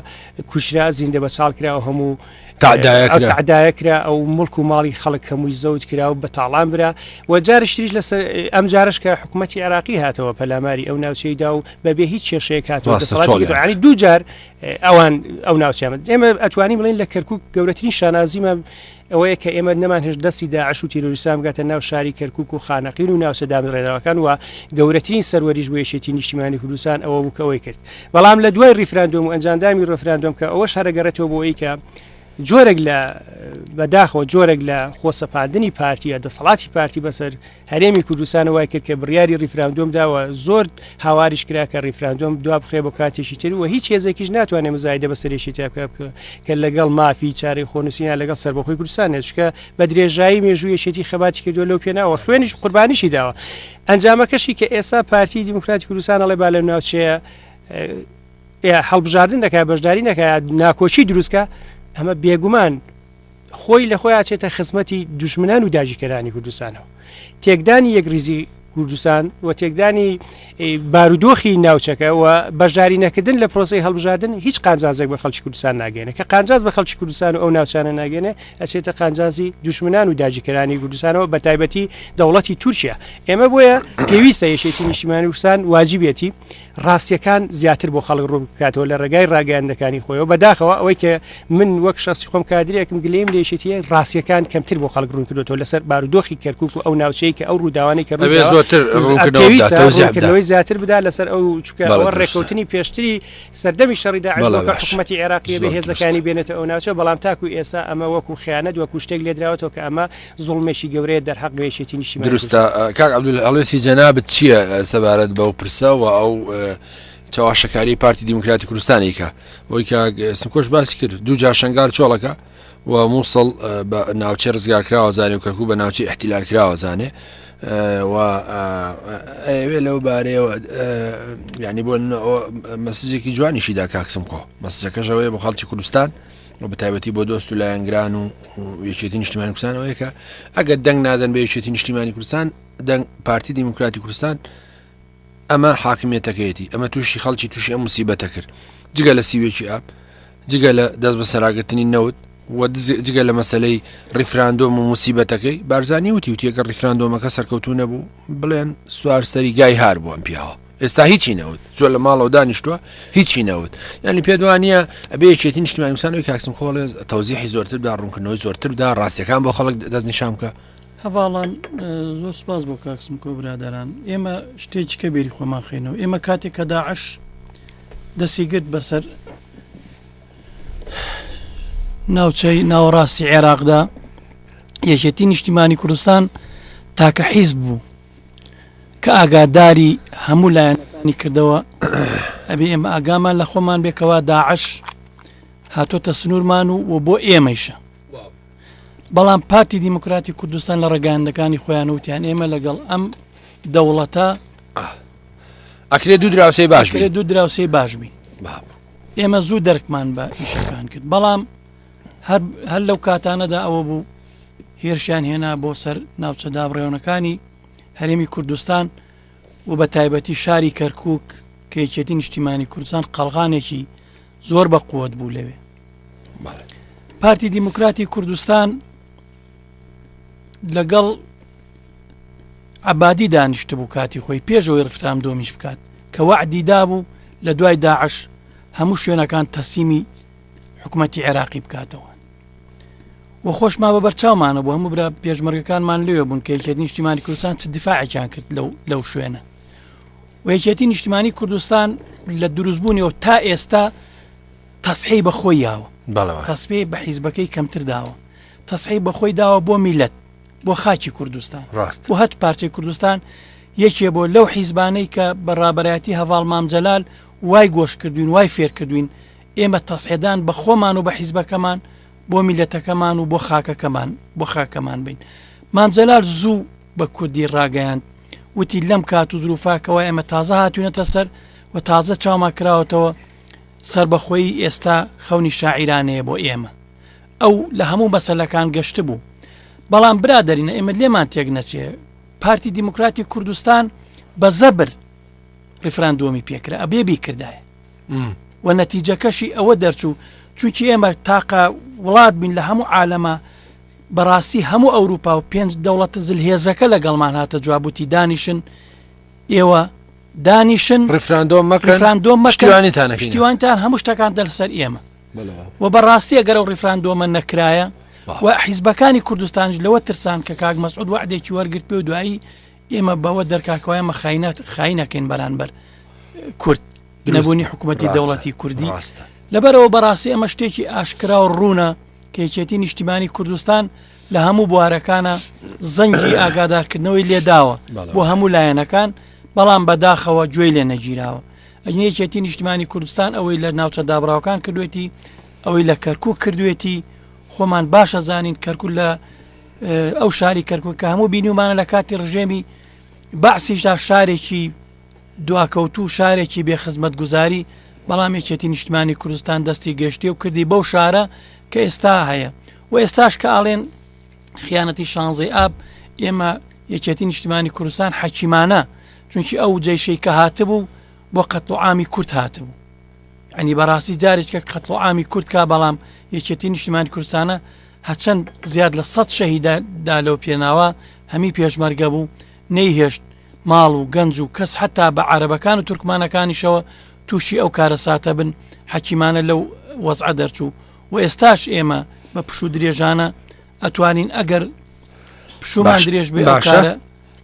کوشرا زیندە بە ساڵ کرا و هەموو تعدایەکرا ئەو مڵک و ماڵی خەڵک هەمووی زەوت کرا و بە تاڵان برا و جارشتریش لە ئەم جارش کە حکوومەتی عێراقی هاتەوە پەلاماری ئەو ناوچەیدا و بەبێ هیچ کێشەیەک هاتەوە دەسەڵاتی دوو جار ئەوان ئەو ناوچەمە ئێمە ئەتوانین بڵین لە کەرکووک گەورەترین شانازیمە ئەوەیە کە ئێمە نەمان هێش دەستی داعش و تیرۆریستان بگاتە ناو شاری کەرکووک و خانەقین و ناوچەدامی ڕێناوەکان و گەورەترین سەروەریش بۆ یەکێتی نیشتیمانی کوردستان ئەوە بوو کە ئەوەی کرد بەڵام لە دوای ریفراندۆم و ئەنجامدامی ڕێفراندۆم کە ئەوە شارەگەڕێتەوە بۆ ئەوەی کە جۆرێک لە بەداخەوە جۆرێک لە خۆسەپاندنی پارتیە دەسەڵاتی پارتی بەسەر هەرێمی کوردستان وای کرد کە بڕیاری ریفراندۆم داوە زۆر هاواریش کرا کە ریفراندۆم دوا بخرێ بۆ کاتێکی تر و هیچ هێزێکیش ناتوانێت مزایدە بەسەرێکی تا بکە کە لەگەڵ مافی چارەی خۆنووسیان لەگەڵ سەربەخۆی کوردستان چکە بە درێژایی مێژوو یەکێتی خەباتی کردووە لەو پێناوە خوێنیش قوربانیشی داوە ئەنجامەکەشی کە ئێستا پارتی دیموکراتی کوردستان ئەڵێ با لە ناوچەیە هەڵبژاردن دەکات بەشداری نەکات ناکۆچی دروستکە ئەمە بێگومان خۆی لە خۆی ئاچێتە خزمەتی دوژمنان و داژیکەرانی کوردستانەوە تێکدانی یەک ریزی کوردستان و تێکدانی بارودۆخی ناوچەکە و بەشداری نەکردن لە پرۆسی هەڵبژاردن هیچ قانجازێک بە خەڵکی کوردستان ناگەێنێ کە قانجاز بە خەڵکی کوردستان و ئەو ناوچانە ناگەێنێ ئەچێتە قانجازی دوشمنان و داگیرکەرانی کوردستانەوە بە تایبەتی دەوڵەتی تورکیا ئێمە بۆیە پێویستە یەکێتی نیشتیمانی کوردستان واجبێتی ڕاستیەکان زیاتر بۆ خەڵک ڕوو بکاتەوە لە ڕێگای ڕاگەاندەکانی خۆیەوە بەداخەوە ئەوەی کە من وەک شخصی خۆم کادرێکم گلەیم لە یەکێتیە ڕاستیەکان کەمتر بۆ خەڵک ڕوون کردوەوە لەسەر بارودۆخی کەرکووک و ئەو ناوچەی کە ئەو ڕووداوانەی کە ڕووکردنەوەی زیاتر بدا لەسەر ئەو چکە ڕێکەوتنی پێشتری سەردەمی شەڕی داعش وەکو حکوومەتی عێراقیە بە هێزەکانی بێنێتە ئەو ناوچە بەڵام تاکو ئێستا ئەمە وەکو خیانەت وەکو شتێک لێدراوەتەوە کە ئەمە زوڵمێکی گەورەیە دەرحەق بە یەکێتی نیشتیمانی دروستە کاک عەبدولهەڵێسی جەنابەت چییە سەبارەت بەو پرسە و ئەو چاواشەکاری پارتی دیموکراتی کوردستانی کە وەی کە سمکۆش باسی کرد دوو جا شنگال چۆڵەکە و مووسڵ بە ناوچە ڕزگارکراوە زانێ و کەرکوو بە ناوچی احتیلالکراوە زانێ و ئەوێ لەو بارەیەوە یعنی بۆ مەسجێکی جوانیشیدا کاکسم کۆ مەسجەکەشەوەی بۆ خەڵکی کوردستان و بەتایبەتی بۆ دۆست و لایەنگران و یەکێتی نیشتیمانی کوردستانەوەیە کە ئەگەر دەنگ نادەن بە یەکێتی نیشتیمانی کوردستان دەنگ پارتی دیموکراتی کوردستان ئەمە حاکمیەتەکەیەتی ئەمە تووشی خەڵکی تووشی ئەم موسیبەتە کرد جگە لە سیوێکی ئاب جگە لە دەست بە سەراگرتنی نەوت و جگە لە مەسلەی ڕیفراندۆم و موسیبەتەکەی بارزانانی وتی وتیەکە ڕیفراندۆمەکە سەرکەوتو نەبوو بڵێن سوار سەری گای هار بوو ئەم پیاوە ئێستا هیچی نەوت جۆ لە ماڵەوە دانیشتووە هیچی نەوت ینی پێدوانە ئەبێ یەکێتی نیشتیمانی کوردستانەوەی کاکسم خۆڵێ تەوزیحی زۆرتر دا ڕوونکردنەوەی زۆرتر دا ڕاستیەکان بۆ خەڵک دەستنیشان بکە هەواڵان زۆر سپاس بۆ کاکسم کۆ برادران ئێمە شتێکی کە بێری خۆمان خێنەوە ئێمە کاتێک کە داعش دەستی گرت بەسەر ناوچەی ناوەڕاستی عێراقدا یەکێتی نیشتیمانی کوردستان تاکە حیزب بوو کە ئاگاداری هەموو لایەنەکانی کردەوە ئەبێ ئێمە ئاگامان لە خۆمان بێکەوە داعش هاتۆتە سنوورمان و بۆ ئێمەیشە بەڵام پارتی دیموکراتی کوردستان لە ڕێگەاندەکانی خۆیان وتیان ئێمە لەگەڵ ئەم دەوڵەتە ئەکرێ دوو دراوسەی باش کرێت دوو دراوسەی باش بین ئێمە زوو دەرکمان بە ئیشەکان کرد بەڵام هەر لەو کاتانەدا ئەوە بوو هێرشیان هێنا بۆ سەر ناوچە دابڕێونەکانی هەرێمی کوردستان و بە تایبەتی شاری کەرکووک کە یەکێتی نیشتیمانی کوردستان قەڵغانێکی زۆر بە قووەت بوو لەوێ پارتی دیموکراتی کوردستان لەگەڵ عەبادی دانیشت بوو کاتی خۆی پێشەوەی ڕفتامدۆمیش بکات کە وعدی دابوو لە دوای داعش هەموو شوێنەکان تەسلیمی حکوومەتی عێراقی بکاتەوە و خۆشما بە بەرچاومانە بوو هەموو برا پێشمەرگەکانمان لێوە بوون کە یەکێتی نیشتیمانی کوردستان چ دیفاعێکیان کرد لەو شوێنە و یەکێتی نیشتیمانی کوردستان لە دروستبوونیەوە تا ئێستا تەسحی بە خۆی یاوە تەسبێ بە حیزبەکەی کەمتر داوە تەسحی بە خۆی داوە بۆ میلەت بۆ خاکی کوردستان و هەت پارچەی کوردستان یەکێ بۆ لەو حیزبانەی کە بەڕابەتی هەواڵ مامجەلال وای گۆش کردوین وای فێر کردوین ئێمە تەسحێدان بە خۆمان و بە حیزبەکەمان بۆ میلەتەکەمان و بۆ خاکەکەمان بین مامجەلال زوو بە کوردی ڕاگەیاند وتی لەم کات و زروفاکەوە ئێمە تازە هاتوونەتە سەر و تازە چاوما کراوەتەوە سربەخۆی ئێستا خەونی شاعیرانەیە بۆ ئێمە ئەو لە هەموو مەسەلەکان گەشت بوو بەڵام برادەرینە ئێمە لێمان تێک نەچێ پارتی دیموکراتی کوردستان بە زەبر ڕیفراندۆمی پێکرا ئەبێ بیکردایە و نەتیجەکەشی ئەوە دەرچوو چونکی ئێمە تاقا وڵات بین لە هەموو عالەمە بەڕاستی هەموو ئەوروپا و 5 دەوڵەتە زلهێزەکە لەگەڵمان هاتە جوابوتی دانیشن ئێوە دانیشن ڕیفراندۆمەکەشتیوانتان هەموو شتەکان دەسەر ئێمە و بەڕاستی ئەگەر ئەو ڕیفراندۆمە نەکرایە و حیزبەکانی کوردستانش لەوە ترسان کە کاک مەسعود وعدێکی وەرگرت پێ و دوایی ئێمە بەوە دەرکاکەوەمە خاینەکەین بەرامبەر کورد نەبوونی حکوومەتی دەوڵەتی کوردی لەبەرەوە بەڕاستی ئەمە شتێکی ئاشکرا و ڕوونە کە یەکێتی نیشتیمانی کوردستان لە هەموو بوارەکانە زەنگی ئاگادارکردنەوەی لێداوە بۆ هەموو لایەنەکان بەڵام بەداخەوە گوێی لێ نەگیراوە ئەگەر یەکێتی نیشتیمانی کوردستان ئەوەی لە ناوچە دابراوەکان کردوێتی ئەوەی لە کەرکووک کردوێتی خۆمان باشە زانین کەرکوو لە ئەو شاری کەرکووک کە هەموو بینیومانە لە کاتی ڕژێمی بەعسیشدا شارێکی دواکەوتو شارێکی بێخزمەت گوزاری بەڵام یەکێتی نیشتیمانی کوردستان دەستی گەشتی و کردی بەو شارە کە ئێستا هەیە و ئێستاش کە ئاڵێن خیانەتی شانزەی ئاب ئێمە یەکێتی نیشتیمانی کوردستان حەکیمانە چونکی ئەو جێشەی کە هاتبوو بۆ قەتڵعامی کورد هاتبوو ینی بەڕاستی جارێک کە قەتڵعامی کورد کا بەڵام یەکێتی نیشتیمانی کوردستانە هەچەند زیاد لە 100 شەهیددا لەو پێناوە هەمی پێشمەرگە بوو نەیهێشت ماڵ و گەنج و کەس حتا بە عەرەبەکان و تورکمانەکانیشەوە تووشی ئەو کارەساتە بن حەکیمانە لەو وەزعە دەرچوو و ئێستاش ئێمە بە پشوو درێژانە ئەتوانین ئەگەر پشومان درێژ بێ کارە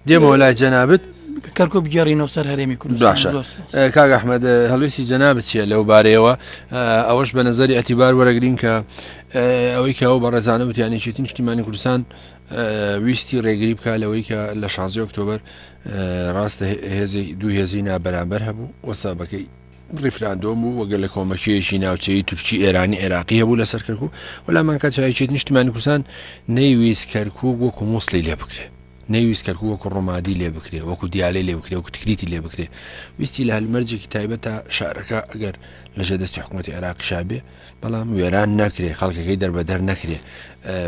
دێمەوە لای جەنابەت کەرکوب بگێڕینەوە سەر هەرێمی کوردستان. کاک ئەحمەد هەڵوێستی جەنابەت چییە لەو بارەیەوە ئەوەش بە نەزەری ئەتیبار وەرەگرین کە ئەوەی کە ئەو بە ڕێزانە وتیانێکێتی نیشتیمانی کوردستان ویستی ڕێگری بکە لەوەی کە لە 16 ئۆکتۆبەر ڕاستە دوو هێزی نابەرامبەر هەبوو وەسابەکەی ڕیفراندۆم بوو وەگەر لە کۆمەکیەکی ناوچەی تورکی ئێرانی عێراقی هەبوو لەسەر کەرکووک وەلامان کات چایەکێتی نیشتیمانی کوردستان نەیویست کەرکووک وەکو مووسڵی لێ بکرێ نەیویست کەرکووک وەکو ڕۆمادی لێ بکرێ وەکو دیالێ لێ بکرێ وەکو تکریتی لێ بکرێ ویستی لە هەلمەرجێکی تایبەت تا شارەکە ئەگەر لەژێ دەستی حکوومەتی عێراقی شابێ بەڵام وێران نەکرێ خەڵکەکەی دەربەدەر نەکرێ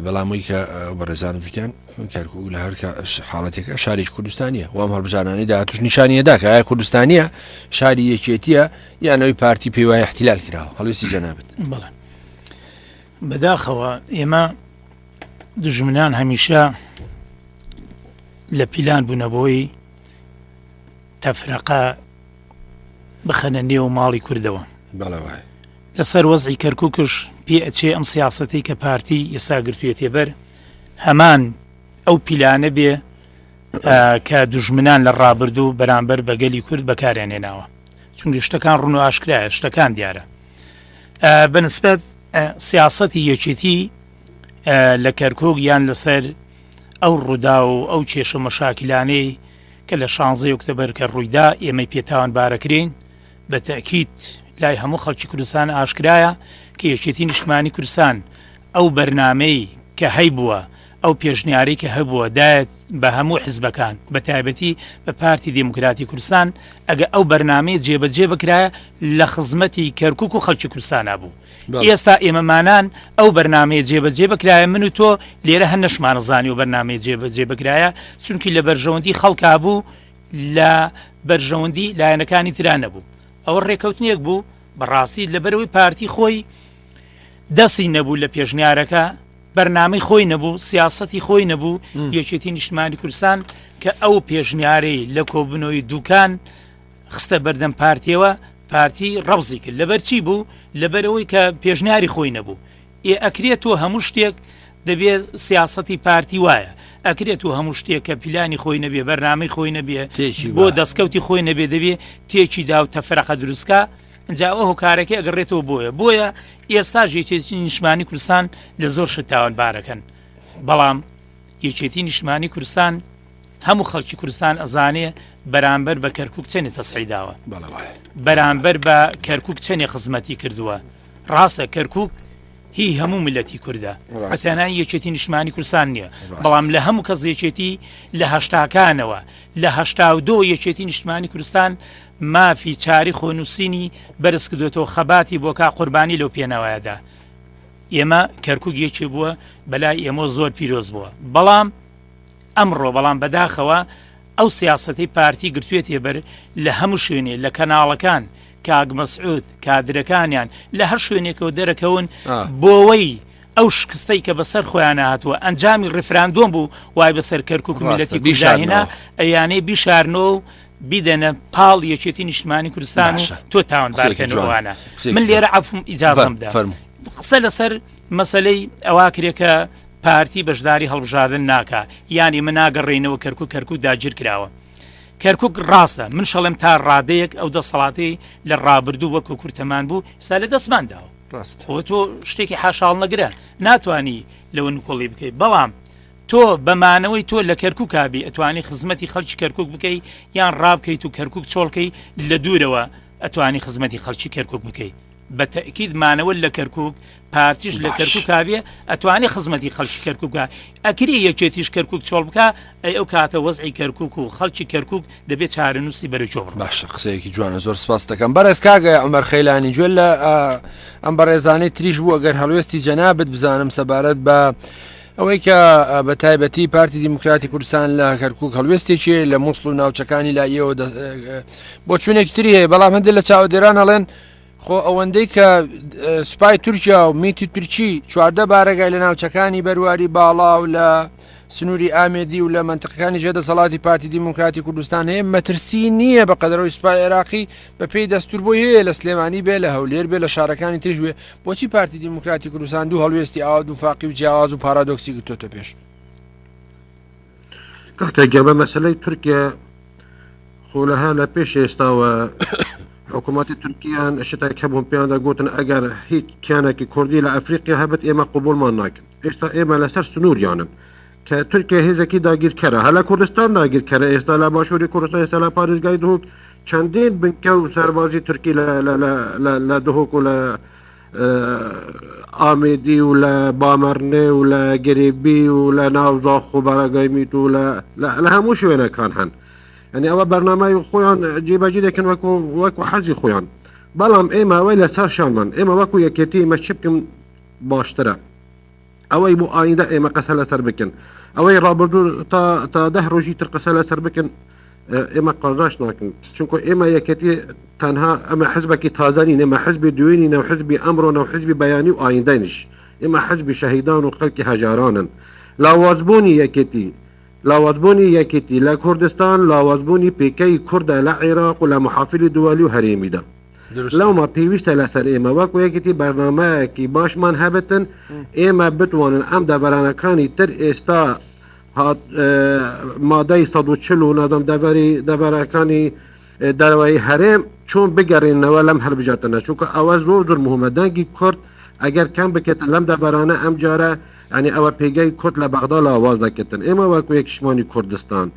بەڵامەوەی کە بەڕێزان وجدیان کەرکووک لە هەر حاڵەتێکە شارێک کوردستانیە وام هەڵبژانانی داهاتوش نیشانیەدا کە ئایا کوردستانیە شاری یەکێتیە یانەوەی پارتی پێی وایە احتیلال کراوە هەڵوێستی جەنابەت. بەڵێ بەداخەوە ئێمە دژمنان هەمیشە لە پیلان بوونەبەوەی تەفرەقە بخەنە نێو ماڵی کوردەوە لەسەر وەزعی کەرکووکش پێ ئەچێ ئەم سیاسەتی کە پارتی ئێستا گرتوێتێ بەر هەمان ئەو پیلانە بێ کە دوژمنان لە ڕابردوو بەرامبەر بەگەلی کورد بەکارێنێناوە چونکە شتەکان ڕوون و ئاشکرایە شتەکان دیارە بەنسبەت سیاسەتی یەکێتی لە کەرکووک یان لەسەر ئەو ڕوودا و ئەو کێشە مەشاکلانەی کە لە 16 ئۆکتۆبەر کە ڕوویدا ئێمە پێتاوان بارەکرین بە تەکید لای هەموو خەڵکی کوردستان ئاشکرایە کە یەکێتی نیشتیمانی کوردستان ئەو بەرنامەی کە هەیبووە ئەو پێشنیاری کە هەبووە دایەت بە هەموو حیزبەکان بە تایبەتی بە پارتی دموکراتی کوردستان ئەگە ئەو بەرنامەی جێبەجێ بکرایە لە خزمەتی کەرکووک و خەڵکی کوردستانە بوو ئێستا ئێمەمانان ئەو بەرنامەیە جێبەجێ بکرایە من و تۆ لێرە هەر نەشمانەزانی و بەرنامەیە جێبەجێ بکرایە چونکی لە بەرژەوەندی خەڵکا بوو لە بەرژەوەندی لایەنەکانی تران نەبوو ئەوە ڕێکەوتنیەک بوو بەڕاستی لەبەرەوەی پارتی خۆی دەستی نەبوو لە پێشنیارەکە بەرنامەی خۆی نەبوو سیاسەتی خۆی نەبوو یەکێتی نیشتیمانی کوردستان کە ئەو پێشنیارەی لە کۆبنەوەی دوکان خستە بەردەم پارتیەوە پارتی ڕەوزی کرد لەبەر چی بوو لەبەرەوەی کە پێشنیاری خۆی نەبوو ئەکرێتەوە هەموو شتێک دەبێت سیاسەتی پارتی وایە ئەکرێت و هەموو شتێک کە پیلانی خۆی نەبێ بەرنامەی خۆی نەبێ بۆ دەستکەوتی خۆی نەبێ دەبێ تێکی دا و تەفرەقە دروستکە ئەنجاوە هۆکارەکە ئەگەڕێتەوە بۆیە ئێستا یەکێتی نیشتیمانی کوردستان لە زۆر شت تاوانبارەکەن بەڵام یەکێتی نیشتیمانی کوردستان هەموو خەڵکی کوردستان ئەزانێ بەرامبەر بە کەرکووک چەندی تەسعیداوە بەرامبەر بە کەرکووک چەندی خزمەتی کردووە ڕاستە کەرکووک هی هەموو ملەتی کووردە ئەسیانان یەکێتی نیشتیمانی کوردستان نییە بەڵام لە هەموو کەس یەکێتی لە هەشتاکانەوە لە 82 یەکێتی نیشتیمانی کوردستان مافی چاری خۆنووسینی بەرز کردوێتەوە خەباتی بۆ کا قوربانی لەو پێناوایەدا ئێمە کەرکووک یەکێ بووە بەلای ئێمە زۆر پیرۆز بووە بەڵام ئەمڕۆ بەڵام بەداخەوە ئەو سیاسەتی پارتی گرتوێتێ بەر لە هەموو شوێنێ لە کەناڵەکان کاگ مەسعود کادرەکانیان لە هەر شوێنێکەوە دەرەکەون بۆەوەی ئەو شکستەی کە بەسەر خۆیان هاتووە ئەنجامی ڕفراندۆم بوو وای بەسەر کەرکووک میلەتی کوردستانە ئەیانەی بیشارنەوە و بیدەنە پاڵ یەکێتی نیشتیمانی کوردستان و تۆ تاوانبارکەنەوەوانە من لێرە عەفوم ئیجازەمدا قسە لەسەر مەسەلەی ئەوا کرێکە پارتی بەشداری هەڵبژاردن ناکە یانی من ناگەڕێنەوە کەرکووک داگیر کراوە کەرکووک ڕاستە من شەڵێم تا ڕادەیەک ئەو دەسەڵاتی لە ڕابردوو وەکو کورتەمان بوو سا لە دەستمانداوە ڕاستەوە تۆ شتێکی حاشاڵ نەگرە ناتوانی لەوە نکۆڵی بکەیت بەڵام تۆ بەمانەوەی تۆ لە کەرکووک کابی ئەتوانی خزمەتی خەڵکی کەرکووک بکەیت یان ڕابکەیت و کەرکووک چۆڵکەی لە دوورەوە ئەتوانی خزمەتی خەڵکی کەرکووک بکەیت بە تەکید مانەوە لە کەرکووک پارتیش لە کەرکووک کابێ ئەتوانی خزمەتی خەڵکی کەرکووک بکە ئەکری یەکێتیش کەرکووک چۆڵ بکە ئەو کاتە وەزعی کەرکووک و خەڵکی کەرکووک دەبێت چارەنووسی بەرەوچۆ بڕ باشە قسەیەکی جوانە زۆر سپاس دەکەم بەڕێز کاگە عومەر خەیلانی گوێ لە ئەم بەڕێزانەی تریش بوو ئەگەر هەڵوێستی جەنابەت بزانم سەبارەت بە ئەوەی کە بە تایبەتی پارتی دیموکراتی کوردستان لە کەرکووک هەڵوێستێکی لە مووسڵ و ناوچەکانی لایەوە بۆ چوونێکتری هەیە بەڵام هەندێک لە چاودێران ئەڵێن خۆ ئەوەندەی کە سوپای تورکیا و میتی تورکی چواردە بارەگای لە ناوچەکانی بەرواری باڵا و لە سنووری ئامێدی و لە منتقەکانی ژێدەسەڵاتی پارتی دیموکراتی کوردستان هەیە مەترسی نییە بە قەدەرەوەی سوپای عێراقی بە پێی دەستور بۆی هەیە لە سلێمانی بێ لە هەولێر بێ لە شارەکانی ترش بێ بۆچی پارتی دیموکراتی کوردستان دوو هەڵوێستی ئاوا دووفاقی و جیاواز و پارادۆکسی گرتوتە پێش کاکە گەبە مەسەلەی تورکیا خۆلەها لە پێش ئێستاوە حکوومەتی تورکیان شتێک هەبوون پێیان دەگوتن ئەگەر هیچ کیانێکی کوردی لە ئەفریقیا هەبێت ئێمە قبولمان ناکەن ئێستا ئێمە لەسەر سنووریانن کە تورکیا هێزێکی داگیرکەرە هەلا کوردستان داگیرکەرە ئێستا لە باشووری کوردستان ئێستا لە پارێزگای دهۆک چەندین بنکە و سەربازی تورکی لە دهۆک و لە ئامێدی و لە بامەرنێ و لە گەرێبی و لە ناوزاخ و بەرەگای میت و لە هەموو شوێنەکان هەن ئەنی ئەوە بەرنامای خۆیان جێبەجێ دەکەن وەکو حەزی خۆیان بەڵام ئێمە ئەوەی لەسەر شانمان ئێمە وەکو یەکێتی ئێمە چ بکەم باشترە ئەوەی بۆ ئایندە ئێمە قەسە لەسەر بکەن ئەوەی ڕابردوو تا 10 ڕۆژی تر قەسە لەسەر بکەن ئێمە قەڵاش ناکەن چونکە ئێمە یەکێتی تەنها ئەمە حزبێکی تازانین ئێمە حزبی دوێنی نەو حزبی ئەمڕۆ نەو حزبی بەیانی و ئایندەنیش ئێمە حزبی شەهیدان و خەڵکی هەژارانن لاوازبوونی یەکێتی لاوازبوونی یەکێتی لە کوردستان لاوازبوونی پێکەی کووردە لە عێراق و لە محافلی دوالی و هەرێمیدا لەومە پێویستە لەسەر ئێمە وەکو یەکێتی بەرنامەیەکی باشمان هەبتن ئێمە بتوانن ئەم دەڤەرانەکانی تر ئێستا مادەی 140 و نادەم دەڤەرەکانی دەرەوەی هەرێم چۆن بگەڕێنەوە لەم هەڵبژاتنە چونکە ئەوە زۆر مهمە دەنگی کورد ئەگەر کەم بکێت لەم دەبەرانە ئەم جارە ئەنی ئەوە پێگەی کورد لە بەغدا لاواز دەکەن ئێمە وەکو یەکشمانی کوردستان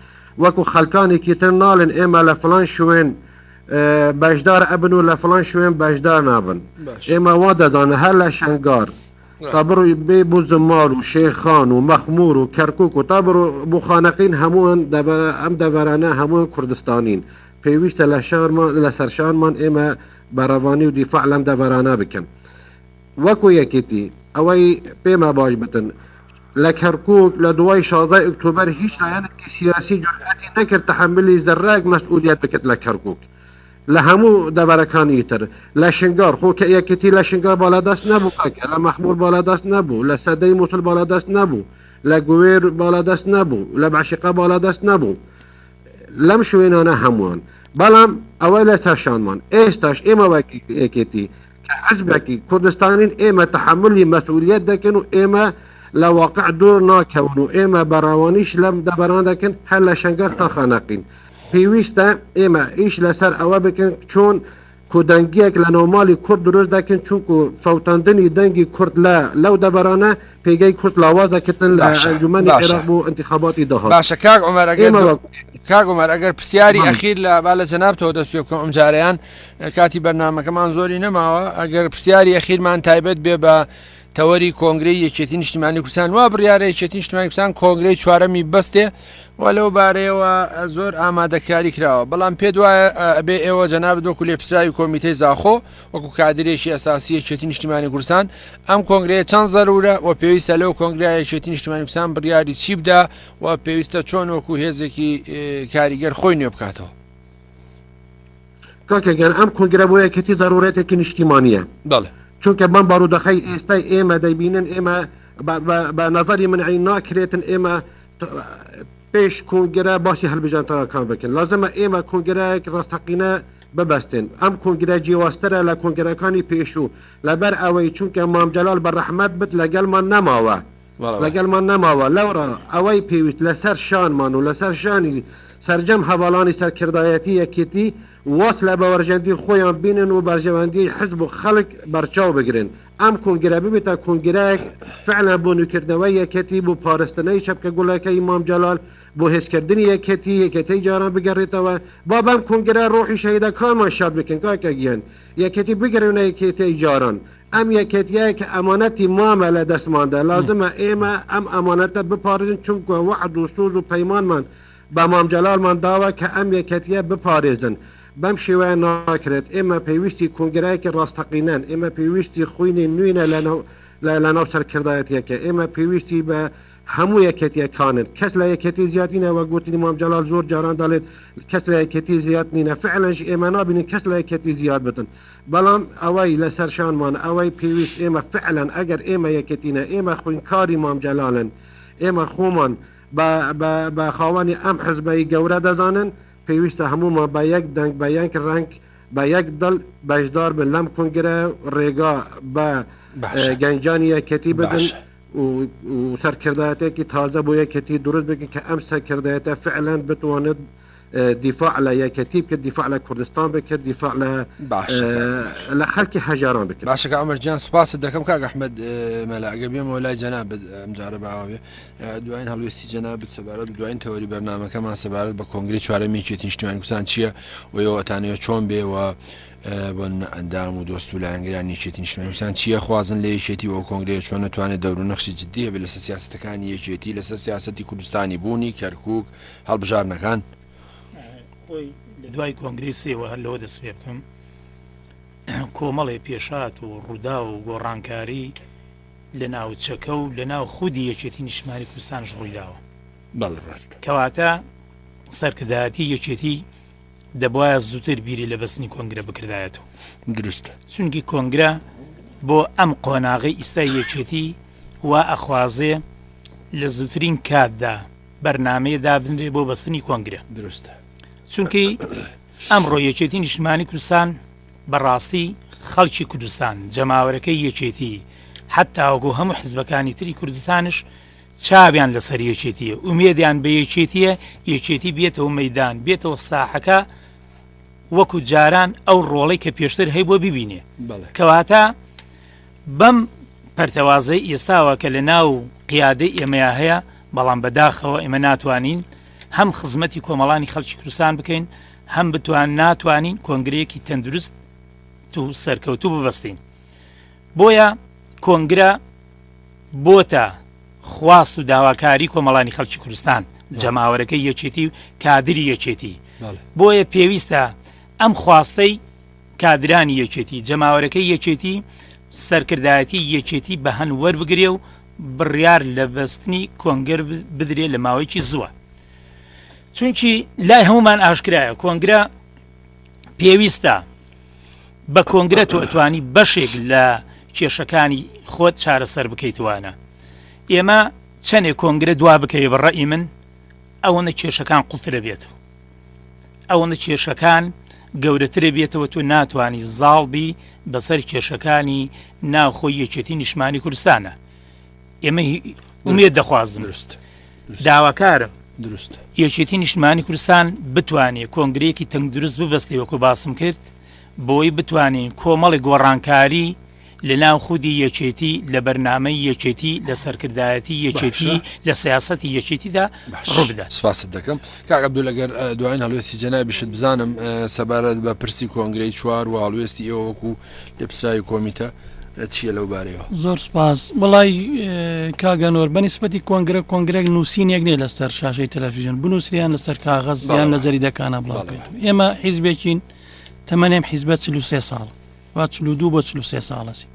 وەکو خەڵکانێکی تر ناڵن ئێمە لە فلان شوێن بەشدار ئەبن و لە فلان شوێن بەشدار نابن ئێمە وا دەزانە هەر لە شەنگار تا بڕۆی بێ بۆ زمار و شێخان و مەخمور و کەرکک و تا بڕۆ بۆ خانەقین هەمووان ئەم دەڤەرانە هەمووان کوردستانین پێویستە لە سەرشانمان ئێمە بەڕەوانی و دیفاع لەم دەڤەرانە بکەن وەکو یەکێتی ئەوەی پێمە باش بتن لە کەرکک لە دوای 16 ئۆکتۆبەر هیچ لایەنێکی سیاسی جورئەتی نەکرد تەحملی زەرراک مەسئولیت بکرد لە کەرکک لە هەموو دەڤەرەکانی تر لە شنگار خۆ کە یەکێتی لە شنگار باڵادەست نەبوو کاکە لە مەخمور باڵادەست نەبوو لە سەدەی مووسڵ باڵادەست نەبوو لە گوێر باڵادەست نەبوو لە بەعشقا باڵادەست نەبوو لەم شوێنانە هەمووان بەڵام ئەوە لە سەرشانمان ئێستاش ئێمە یەکێتی کە حزبێکی کوردستانین ئێمە تەحملی مەسئولیت دەکەن و ئێمە لە واقع دوور ناکەون و ئێمە بەڕاوانیش لەم دەبەران دەکەن هەر لە شنگار تا خانەقین پێویستە ئێمە ئیش لەسەر ئەوە بکەن چۆن کودەنگیەک لە نۆمالی کورد دروست دەکەن چونکو فەوتاندنی دەنگی کورد لەو دەبەرانە پێگەی کورد لاواز دەکردن لە ئەنجومەنی عێراق بۆ انتخاباتی داهات باشە کاک عومەر ئەگەر پرسیاری ئەخیر لە با لە جەنابتەوە دەست پێ بکەم ئەم جارەیان کاتی بەرنامەکەمان زۆری نەماوە ئەگەر پرسیاری ئەخیرمان تایبەت بێ بە تەوەری کۆنگرەی یەکێتی نیشتیمانی کوردستان وا بڕیارە یەکێتی نیشتیمانی کوردستان کۆنگرەی چوارەمی بەستێ و لەو بارەیەوە زۆر ئامادەکاری کراوە بەڵام پێ وایە ئەبێ ئێوە جەناب دۆکو لێپسراوی کۆمیتەی زاخۆ وەکو کادرێکی ئەساسی یەکێتی نیشتیمانی کوردستان ئەم کۆنگرەیە چەند زەرورە و پێویستە لەو کۆنگرای یەکێتی نیشتیمانی کوردستان بڕیاری چی بدا و پێویستە چۆن وەکو هێزێکی کاریگەر خۆی نوێ بکاتەوە کاکەگەن ئەم کۆنگرە بۆ یەکێتی زەرورەتێکی نیشتیمانیە بەڵێ چونکە بەم بارودەخەی ئێستای ئێمە دەبینن ئێمە بە نظری منعی ناکرێتن ئێمە پێش کۆنگرە باسی هەڵبژانتەکان بکەن لازمە ئێمە کۆنگرەیەک ڕاستەقینە ببەستن ئەم کۆنگرە جیاوازترە لە کۆنگرەکانی پێشوو لەبەر ئەوەی چونکە مام جەلال بەڕەحمەت بت لەگەڵمان نەماوە لەوڕە ئەوەی پێویست لەسەر شانمان و لەسەر شانی سەرجەم هەواڵانی سەرکردایەتی یەکێتی وات لە بەوەرجەندی خۆیان بینن و بەرژەوەندی حزب و خەڵک بەرچاو بگرن ئەم کۆنگرە ببێتە کۆنگرەیەک فعلا بۆ نوکردنەوەی یەکێتی بۆ پارێستنەی چەپکە گوڵەکەی مام جەلال بۆ هێزکردنی یەکێتی جاران بگەڕێتەوە با بەم کۆنگرە ڕۆحی شەهیدەکانمان شاد بکەن کاکە گیان یەکێتی بگەڕێنە یەکێتی جاران ئەم یەکێتیایە کە ئەمانەتی مامە لە دەستماندا لازمە ئێمە ئەم ئەمانەتە بپارێزن چونکە وعد و سوز و پەیمانمان بە مام جەلالمان داوە کە ئەم یەکێتیە بپارێزن بەم شێوەیە ناکرێت ئێمە پێویستی کۆنگرایەکی ڕاستەقینەن ئێمە پێویستی خوینی نوێنە لە ناو سەرکردایەتەکە ئێمە پێویستی بە هەموو یەکەتیەکانن کەس لە یەکەتی زیاد نینەوە گوتنی مام جەلال زۆر جاران دەڵێت کەس لە یەکەتی زیاد نینە فعلەنش ئێمە نابینین کەس لە یەکەتی زیاد بتن بەڵام ئەوەی لەسەر شانمان ئەوەی پێویست ئێمە فعلەن ئەگەر ئێمە یەکەتینە ئێمە خوینکاری مام جەلالن ئێمە خۆمان بە خاوەنی ئەم حزبەی گەورە دەزانن پێویستە هەمومان بە یەک دەنگ بە یەک ڕەنگ بە یەک دڵ بەشدار بن لەم کنگرە ڕێگا بە گەنجانی یەکەتی بدن و سەرکردایەتێکی تازە بۆ یەکەتی دروست بکەن کە ئەم سەرکردایەتە فعلەن بتوانێت دیفاع لە یەکەتی بکرد دیفاع لە کوردستان بکرد دیفاع لە خەڵکی هەژاران بکرد باشەکە ئەمەرجان سپاست دەکەم کاک ئەحمەد مەلا ئەگە بێمەوە لای جەنابەت ئەمجارە باوێ دوایین هەڵوێستی جەنابەت سەبارەت دوایین تەوەری بەرنامەکەمان سەبارەت بە کۆنگری چوارەمی یەکێتی نیشتیمانی کوردستان چییە و ئێوەتانەوە چۆن بێەوە بۆن ئەندام و دۆست و لایەنگران یەکێتی نیشتیمانی کوردستان چییە خوازن لە یەکێتی و کۆنگرەیە چۆن نەتوانێت دەور و نەخشی جددی هەبێت لەسەر سیاسەتەکانی یەکێتی لەسەر سیاسەتی کوردستانی بوونی کەرکووک هەڵبژارنەکان لە دوای کۆنگری سێوە هەر لەوە دەست پێ بکەم کۆمەڵی پێشات و ڕوودا و گۆڕانکاری لە ناوچەکە و لە ناو خودی یەکێتی نیشتیمانی کوردستانش ڕوویداوە کەواتە سەرکردایەتی یەکێتی دەبواە زووتر بیری لە بەستنی کۆنگرە بکردایەتەوە درستە چونکی کۆنگرە بۆ ئەم قۆناغی ئیستا یەکێتی وا ئەخوازێ لە زووترین کاتدا بەرنامەیە دابنرێ بۆ بەستنی کۆنگرە درستە چونکی ئەمڕۆ یەکێتی نیشتیمانی کوردستان بەڕاستی خەڵکی کوردستان جەماوەرەکەی یەکێتی حتاوەکو هەموو حزبەکانی تری کوردستانش چاویان لەسەر یەکێتیە ئومێدیان بە یەکێتیە یەکێتی بێتەوە مەیدان بێتەوە ساحەکە وەکو جاران ئەو ڕۆڵەی کە پێشتر هەی بۆ ببینێ کەواتە بەم پەرتەوازەی ئێستاوە کە لە ناو قیادەی ئێمەیە هەیە بەڵام بەداخەوە ئێمە ناتوانین هەم خزمەتی کۆمەڵانی خەڵکی کوردستان بکەین هەم ناتوانین کۆنگرەیەکی تەندروست و سەرکەوتوو ببەستین بۆیە کۆنگرە بۆتە خواست و داواکاری کۆمەڵانی خەڵکی کوردستان جەماوەرەکەی یەکێتی و کادری یەکێتی بۆیە پێویستە ئەم خواستەی کادرانی یەکێتی جەماوەرەکەی یەکێتی سەرکردایەتی یەکێتی بە هەن وەربگرێ و بڕیار لە بەستنی کۆنگەر بدرێ لە ماوەیەکی زووە چونکی لای هەمومان ئاشکرایە کۆنگرە پێویستە بە کۆنگرە تۆ ئەتوانی بەشێک لە کێشەکانی خۆت چارەسەر بکەیتوانە ئێمە چەندێک کۆنگرە دوا بکەی بەڕەئی من ئەوەنە کێشەکان قوڵترە بێتەوە ئەوەنە کێشەکان گەورەترە بێتەوە تۆ ناتوانانی زاڵبی بەسەر کێشەکانی ناوخۆی یەکێتی نیشتیمانی کوردستانە ئێمە ئومێد دەخوازم داواکارم درست یەکێتی نیشتیمانی کوردستان بتوانێت کۆنگرەیەکی تەنگدروست ببەستێ وەکو باسم کرد بۆی بتوانین کۆمەڵی گۆڕانکاری لە ناو خودی یەکێتی لە بەرنامەی یەکێتی لە سەرکردایەتی یەکێتی لە سیاسەتی یەکێتیدا ڕووبدا سپاست دەکەم کاک عەبدوڵ ئەگەر دوایین هەڵوێستی جەنابیشت بزانم سەبارەت بە پرسی کۆنگرەی چوار و هەڵوێستی ئێوە وەکو لێپرسایی کۆمیتە چییە لەو بارەیەوە زۆر سپاس وڵی کاگەنۆر بەنسبەتی کۆنگرێک نووسینێک نیە لەسەر شاشەی تەلەڤیزیۆن بنووسیان لەسەر کاغەز یان لە جەریدەکانە بڵاو ئێمە حیزبێکین تەمەنێم حیزبە 43 ساڵ وا 42 بۆ 43 ساڵەسی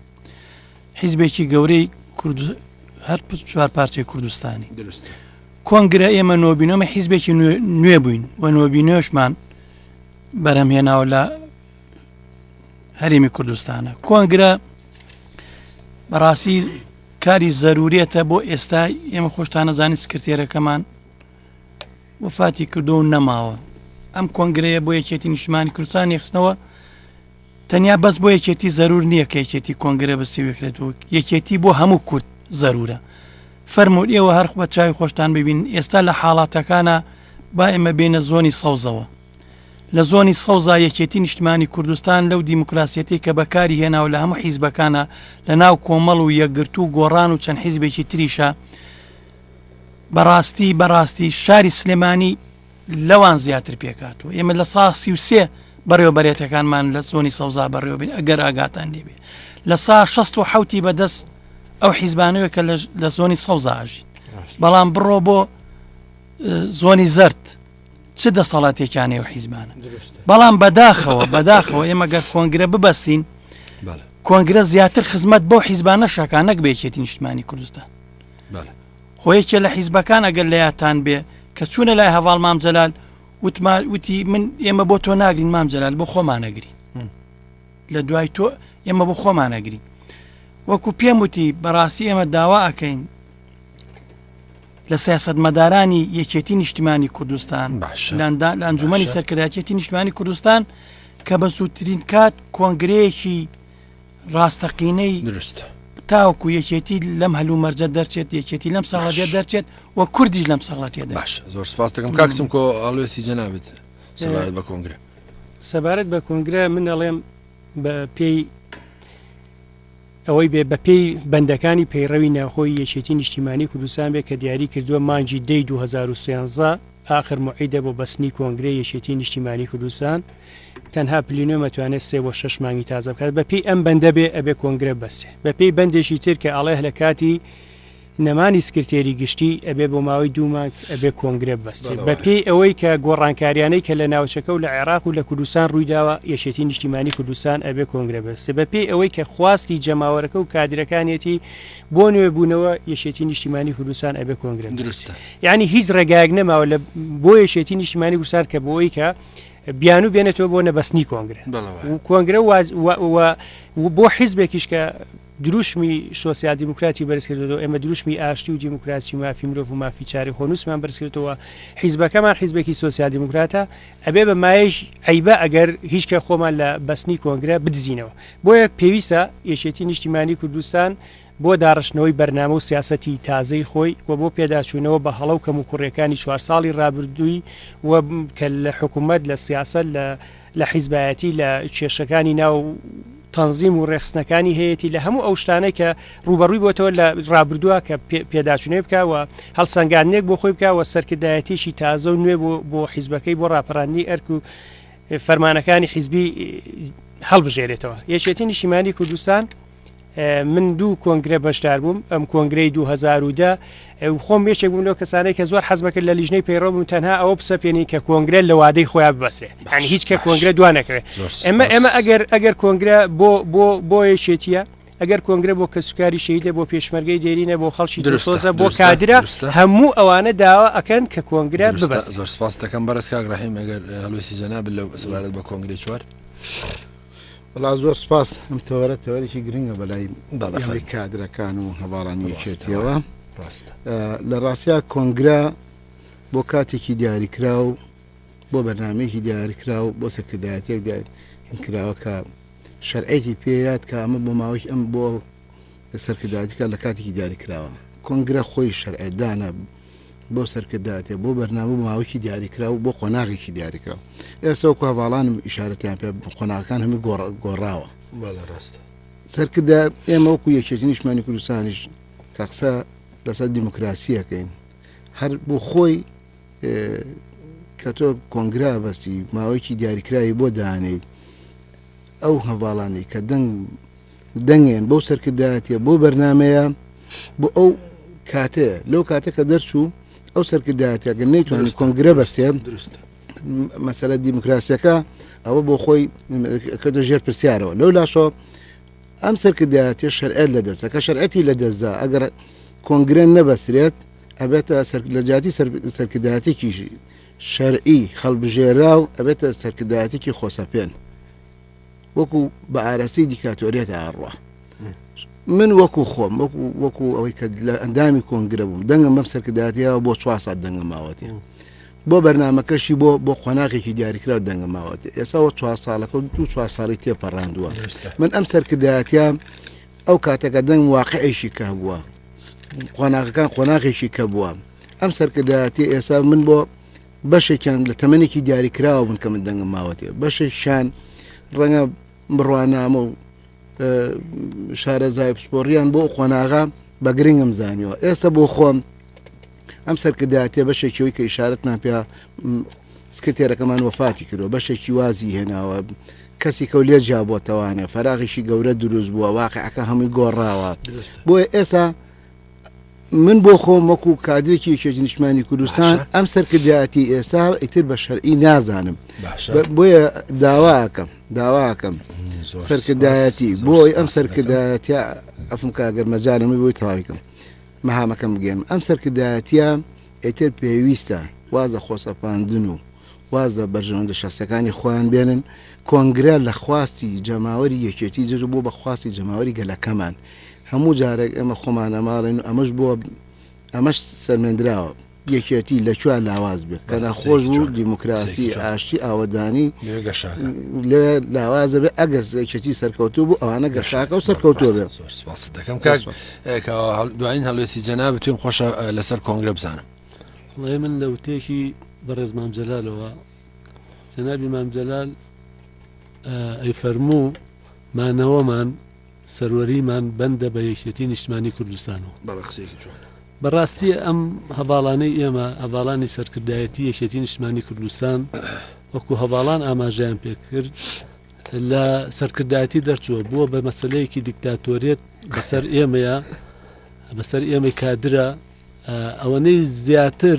حیزبێکی گەورەی هەر 4 پارچەی کوردستانی کۆنگرە ئێمە نۆبینەمە حیزبێکی نوێ بووین و نۆبینۆشمان بەرەمهێناوە لە هەرێمی کوردستانە کۆنگرە بەڕاستی کاری زەرورێتە بۆ ئێستا ئێمە خۆشتانە زانی سکرتێرەکەمان وفاتی کردو و نەماوە ئەم کۆنگرەیە بۆ یەکێتی نیشتیمانی کوردستان یەخستنەوە تەنیا بەس بۆ یەکێتی زەرور نییە کە یەکێتی کۆنگرە بەستی وێکرێتەوە یەکێتی بۆ هەموو کورد زەرورە فەرمووت ئێوە هەر بە چاوی خۆشتان ببین ئێستا لە حاڵاتەکانە با ئێمە بینە زۆنی سەوزەوە لە زۆنی سەوزا یەکێتی نیشتیمانی کوردستان لەو دیموکراسیەتی کە بەکاری هێناوە لە هەموو حیزبەکانە لە ناو کۆمەڵ و یەکگرتو و گۆڕان و چەند حیزبێکی تریشە بەڕاستی شاری سلێمانی لەوان زیاتر پێکاتەوە ئێمە لە سا 33 بەڕێوەبەرێتەکانمان لە زۆنی سەوزا بەڕێوەبین ئەگەر ئاگاتان لێبێ لە سا 67 بەدەست ئەو حیزبانەوە کە لە زۆنی سەوزا ئاژین بەڵام بڕۆ بۆ زۆنی زەرد چ دەسەڵاتێکیانەوە حیزبانە بەڵام بەداخەوە ئێمە گەر کۆنگرە ببەستین کۆنگرە زیاتر خزمەت بۆ حیزبانە شەکانەک بێکێتی نیشتمانی کوردستان خۆیەکێ لە حیزبەکان ئەگەر لە یاتان بێ کە چوونە لای هەواڵ مام جەلال وتی من ئێمە بۆ تۆ ناگرین مام جەلال بۆ خۆمانەگری لە دوای تۆ ئێمە بۆ خۆمانەگری وەکو پێم وتی بەڕاستی ئێمە داوا ئەەکەین لە سیاست مەدارانی یەکێتی نیشتیمانی کوردستان لە ئەنجومەنی سەرکردایەتی نیشتیمانی کوردستان کە بە زووترین کات کۆنگرەیەکی ڕاستەقینەی درست تاوەکو یەکێتی لەم هەلوو مەرجە دەرچێت یەکێتی لەم ساڵاتێ دەرچێت و کوردیش لەم ساڵاتێ باش زۆر سپاس دەکەم کاکسم کۆ ئەڵێسی جەنابێت سەبارەت بە کۆنگرە سەبارەت بە کۆنگرە من ئەڵێم بە پێی ئەوەی بێ بە پێی بەندەکانی پەیڕەوی ناوخۆی یەکێتی نیشتیمانی کوردستان بێ کە دیاری کردووە مانجی دەی 2013 آخر معیدە بۆ بەستنی کۆنگرە یەکێتی نیشتیمانی کوردستان تەنها پلینۆ مەتوانێت 3 بۆ 6 مانگی تازە بکات بە پێی ئەم بەندە بێ ئەبێ کۆنگرە بەستێ بە پێی بەندێکی تر کە ئاڵێ لە کاتی نەمانی سکرتێری گشتی ئەبێ بۆ ماوەی 2 مانگ ئەبێ کۆنگرە بەستێ بە پێی ئەوەی کە گۆڕانکاریانەی کە لە ناوچەکە و لە عێراق و لە کوردستان ڕوویداوە یەکێتی نیشتیمانی کوردستان ئەبێ کۆنگرە بەستێ بە پێی ئەوەی کە خواستی جەماوەرەکە و کادرەکانێتی بۆ نوێبوونەوە یەکێتی نیشتیمانی کوردستان ئەبێ کۆنگرە درستە یعنی هیچ ڕێگایەک نەماوە لە بۆ یەکێتی نیشتیمانی کوردستان کە بۆەوەی کە بیانو بێنێتەوە بۆ نەبەستنی کۆنگرە کۆنگرە بۆ حیزبێکیش کە دروشمی سۆسیال دیموکراتی بەرزکردەوە ئێمە دروشمی ئاشتی و دیموکراسی و مافی مرۆڤ و مافی چاری خۆنووسمان بەرزکردەوە حیزبەکەمان حیزبێکی سۆسیال دیموکراتە ئەبێ بە مایش عیبە ئەگەر هیچ کە خۆمان لە بەستنی کۆنگرە بدزینەوە بۆیە پێویستە یەکێتی نیشتیمانی کوردستان بۆ داڕشتنەوەی بەرنامە و سیاسەتی تازەی خۆی و بۆ پێداچوونەوە بە هەڵە و کەم و کوڕیەکانی 4 ساڵی ڕابردووی و کە لە حکوومەت لە سیاست لە حیزبایەتی لە کێشەکانی ناو تەنزیم و ڕێخستنەکانی هەیەی لە هەموو ئەو شتانەی کە ڕوبەڕووی بۆتەوە لە ڕابردووە کە پێداچوونێ بکەوە هەڵسەنگانێک بۆ خۆی بکەوە سەرکردایەتیشی تازە و نوێ بۆ حیزبەکەی بۆ ڕاپەڕاندنی ئەرک و فەرمانەکانی حیزبی هەڵبژێرێتەوە یەکێتی نیشتیمانی کوردستان من 2 کۆنگرە بەشدار بووم ئەم کۆنگرەی 2010 خۆم یەکێک بووم لەو کەسانەی کە زۆر حەز بکرد لە لیژنەی پەیڕەو بووم تەنها ئەوە بسەپێنی کە کۆنگرە لە وادەی خۆیان ببەسرێ یعنی هیچ کە کۆنگرە دوانەکەوێت ئێمە ئەگەر کۆنگرە بۆ یەکێتیە ئەگەر کۆنگرە بۆ کەسوکاری شەیدە بۆ پێشمەرگەی دێرینە بۆ خەڵکی دروستۆزە بۆ کادرە هەموو ئەوانە داوا ئەکەن کە کۆنگرە ببەست زۆر سپاس دەکەم بەرز کاک ڕەحیم ئەگەر هەلوێسی جەناب لەو سەبارەت بە کۆنگرەی 4 وڵا زۆر سپاس ئەم تەوەرە تەوەرێکی گرنگە بەلای کادرەکان و هەواڵانی یەکێتیەوە لە ڕاستیا کۆنگرە بۆ کاتێکی دیاریکرا و بۆ بەرنمەیەکی دیاریکرا و بۆ سەرکردایەتێک دیاریکراوە کە شەرعەتی پێیات کە ئەمە بۆ ماوەی ئەم بۆ سەرکردایەتەکە لە کاتێکی دیاریکراوە کۆنگرە خۆی شەرعەدانە بۆ سەرکردایەتێ بۆ بەرنامە بۆ ماوەیەکی دیاریکرا و بۆ قۆناغێکی دیاریکرا ئێستا وەکو هەواڵانم ئیشارەتیان پێ قۆناغەکان هەمووی گۆڕاوە ڕاستە سەرکردا ئێمە وەکو یەکێتی نیشتیمانی کوردستانیش کە قسە لەسەر دیموکراسیەکەین هەر بۆ خۆی کە تۆ کۆنگرا بەستی ماوەیەکی دیاریکراوی بۆ دانەی ئەو هەواڵانی کە دەنگێن بەو سەرکردایەتیە بۆ بەرنمەیە بۆ ئەو کاتێ لەو کاتێک کە دەرچوو ئەو سەرکردایەتەکە نەیتوانێت کۆنگرە بەستێ مەسەلە دیموکراسیەکە ئەوە بۆ خۆی کە دەژێر پرسیارەوە لەو لاشۆ ئەم سەرکردایەتی شەرعەت لە دەستە کە شەرعەتی لە دەستدا ئەگەر کۆنگرە نەبەسترێت ئەبێتە لە جاتی سەرکردایەتێکی شەرعی هەڵبژێرا و ئەبێتە سەرکردایەتێکی خۆسەپێن وەکو بە ئارەسی دیکتاتۆریەتە ئاڕوا من وەکو خۆم وەکو ئەوەی کە لە ئەندامی کۆنگرە بووم دەنگم بەم سەرکردایەتیەوە بۆ 4 ساعت دەنگم ماوەتی بۆ بەرنمەکەشی بۆ قۆناغێکی دیاریکرا دەنگم ماوەتی ئێستا 4 ساڵەکە 4 ساڵی تێپەڕاندووە من ئەم سەرکردایەتیە ئەو کاتەکە دەنگ واقعیشی کە بووە قۆناغەکان قۆناغێکی کە بووە ئەم سەرکردایەتی ئێستا من بۆ بەشێکیان لە تەمەنێکی دیاریکراوە بن کە من دەنگم ماوەتی بەشێکشان ڕەنگە بڕوانامە و شارەزای پسپۆڕیان بۆ قۆناغا بە گرنگم زانیوە ئێستا بۆ خۆم ئەم سەرکردایەتێ بەشێکەوەی کە ئیشارەتمان پێ سکرتێرەکەمان وەفاتی کردەوە بەشێکی وازی هێناوە کەسی کە لێ جیابۆتەوانێ فەراغیشی گەورە دروست بووە واقعەکە هەمووی گۆڕاوە بۆیە ئێستا من بۆ خۆم وەکو کادرێکی یەکێتی نیشتیمانی کوردستان ئەم سەرکردایەتی ئێستا ئیتر بە شەرعی نازانم بۆیە داواکەم سەرکردایەتی بۆی ئەم سەرکردایەتە ئەفم کاگەر مەجارمی بۆی تەواویکەم مەهامەکەم بگەێنم ئەم سەرکردایەتە ئیتر پێویستە وازە خۆسەپاندن و وازە بەرژەوەندە شخصەکانی خۆیان بێنن کۆنگرە لە خواستی جەماوەری یەکێتی جژ بۆ بە خواستی جەماوەری گەلەکەمان هەموو جارێک ئەمە خۆمانە ماڵێن و ئەمەش سەرمێنراوە یەکێتی لەکوێ لاواز بێت کە ناخۆش بوو دیموکراسی ئاشتی ئاوەدانی لێ لاوازە بێت ئەگەر یەکێتی سەرکەوتوو بوو ئەوانە گەشاکە و سەرکەوتوە بێت دەکەم دوایین هەڵوێستی جەناب بتوێن خۆشە لەسەر کۆنگرە بزانم وڵێ من لە وتێکی بەڕێز مامجەلالەوە جەنابی مامجەلال ئەی فەرموو مانەوەمان سەروەریمان بەندە بە یەکێتی نیشتیمانی کوردستانەوە بەڕاستی ئەم هەواڵانەی ئێمە هەواڵانی سەرکردایەتی یەکێتی نیشتیمانی کوردستان وەکو هەواڵان ئاماژیان پێکرد لە سەرکردایەتی دەرچووە بووە بە مەسلەیەکی دیکتاتۆریێت بەسەر ئێمەیە بەسەر ئێمەی کادرە ئەوەنەی زیاتر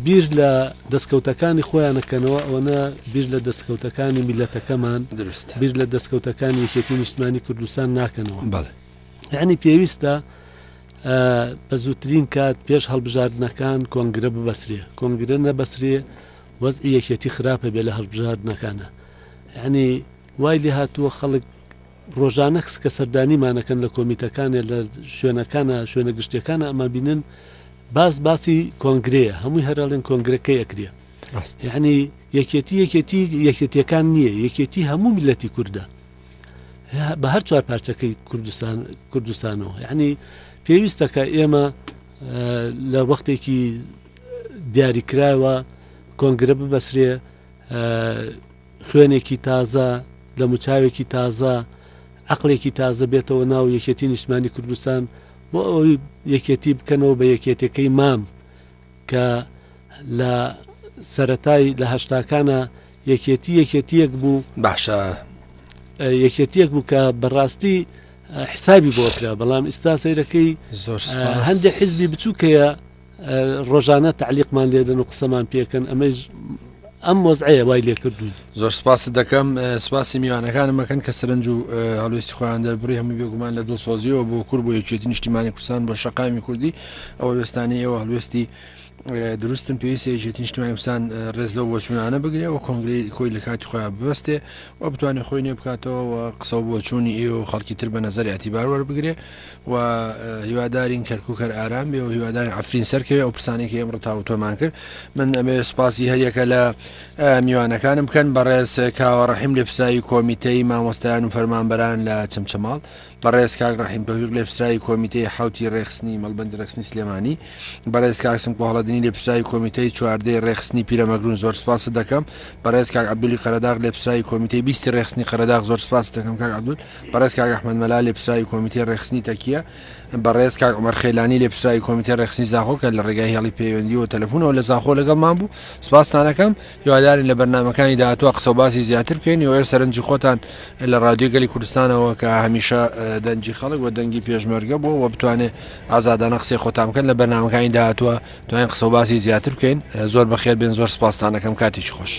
بیر لە دەستکەوتەکانی خۆیانەکەنەوە ئەوەنە بیر لە دەستکەوتەکانی میلەتەکەمان بیر لە دەستکەوتەکانی یەکێتی نیشتیمانی کوردستان ناکەنەوە یعنی پێویستە بە زووترین کات پێش هەڵبژاردنەکان کۆنگرە ببەسرێ کۆنگرە نەبەسرێ وەزعی یەکێتی خراپە بێ لە هەڵبژاردنەکانە یعنی وای لێ هاتووە خەڵک ڕۆژانە کە سەردانیمانەکەن لە کۆمیتەکانە لە شوێنەکانە شوێنە گشتەکانە ئەمە بینن باسی کۆنگرەیە هەمووی هەراڵێن کۆنگرەکەی ئەکرێ یعنی یەکێتیەکان نییە یەکێتی هەموو میلەتی کووردە بە هەر چوار پارچەکەی کوردستانەوە یعنی پێویستە کە ئێمە لە وەختێکی دیاریکراوە کۆنگرە ببەسرێ خوێنێکی تازە لە موچاوێکی تازە عقلێکی تازە بێتەوە ناو یەکێتی نیشتیمانی کوردستان بۆ ئەوەی یەکێتی بکەنەوە بە یەکێتەکەی مام کە لە سەرەتای لە هەشتاکانە یەکێتیەک بوو باشە یەکێتیەک بوو کە بەڕاستی حسابی بۆکرا بەڵام ئێستا سەیرەکەی هەندێک حیزبی بچووکەیە ڕۆژانە تعلیقمان لێدەن و قسەمان پێکەن ئەمەش ئەم مۆزعەیە وای لێ کردوون زۆر سپاس دەکەم سپاسی میوانەکانم مەکەن کە سەرنج و هەڵوێستی خۆیان دەربڕی هەموو بێگومان لە دڵسۆزیەوە بۆ کورد بۆ یەکێتی نیشتیمانی کوردستان بۆ شەقامی کوردی ئەوە وێستانی ئێوە هەڵوێستی دروستن پێویستە یەکێتی نیشتیمانی کوردستان ڕێز لەو بۆچوونانە بگرێ و کۆنگرەی خۆی لە کاتی خۆیان ببەستێ و بتوانێت خۆی نێ بکاتەوە و قسە و بۆچوونی ئێوە و خەڵکی تر بە نەزەری ئەتیبار وەربگرێ و هیوادارین کەرکووکەر ئارام بێ و هیوادارین عەفرین سەرکەوێ ئەو پرسانێکی ئێمڕۆ تاوتۆمان کرد من ئەمێ سپاسی هەریەکە لە میوانەکانم بکەن بەڕێز کاوە ڕەحیم لێپسرایی کۆمیتەی مامۆستایان و فەرمانبەران لە چەمچەماڵ بەڕێز کاک ڕەحیم تەوفیق لێپسرایی کۆمیتەی حوتی ڕێخستنی مەڵبەندی ڕێخستنی سلێمانی بەڕێز کاکسم کۆهەڵەدنی لێپسرایی کۆمیتەی چواردەی ڕێخستنی پیرەمەگرون زۆر سپاس دەکەم بەڕێز کاک عەبدولی قەرەداغ لێپسرایی کۆمیتەی بیستی ڕێخستنی قەرەداغ زۆر سپاس دەکەم کاک عەبدول بەڕێز کاک ئەحمەد مەلا لێپسرایی کۆمیتەی ڕێخستنی تەکیە بەڕێز کاک عومەر خێلانی لێپسرایی کۆمیتەی ڕێخستنی زاخۆ کە لە ڕێگای هێڵی پەیوەندی و تەلەفۆنەوە لە زاخۆ لەگەڵمان بوو سپاستانەکەم هیوادارین لە بەرنامەکانی داهاتووە قسە و باسی زیاتر بکەین و سەرنجی خۆتان لە ڕادیۆ گەلی کوردستانەوە کە هەمیشە دەنجی خەڵک و دەنگی پێشمەرگە بووە و بتوانێت ئازادانە قسەی خۆتان بکەن لە بەرنامەکانی داهاتووە توانین قسە و باسی زیاتر بکەین زۆر بەخێر بێن زۆر سپاستانەکەم کاتێکی خۆش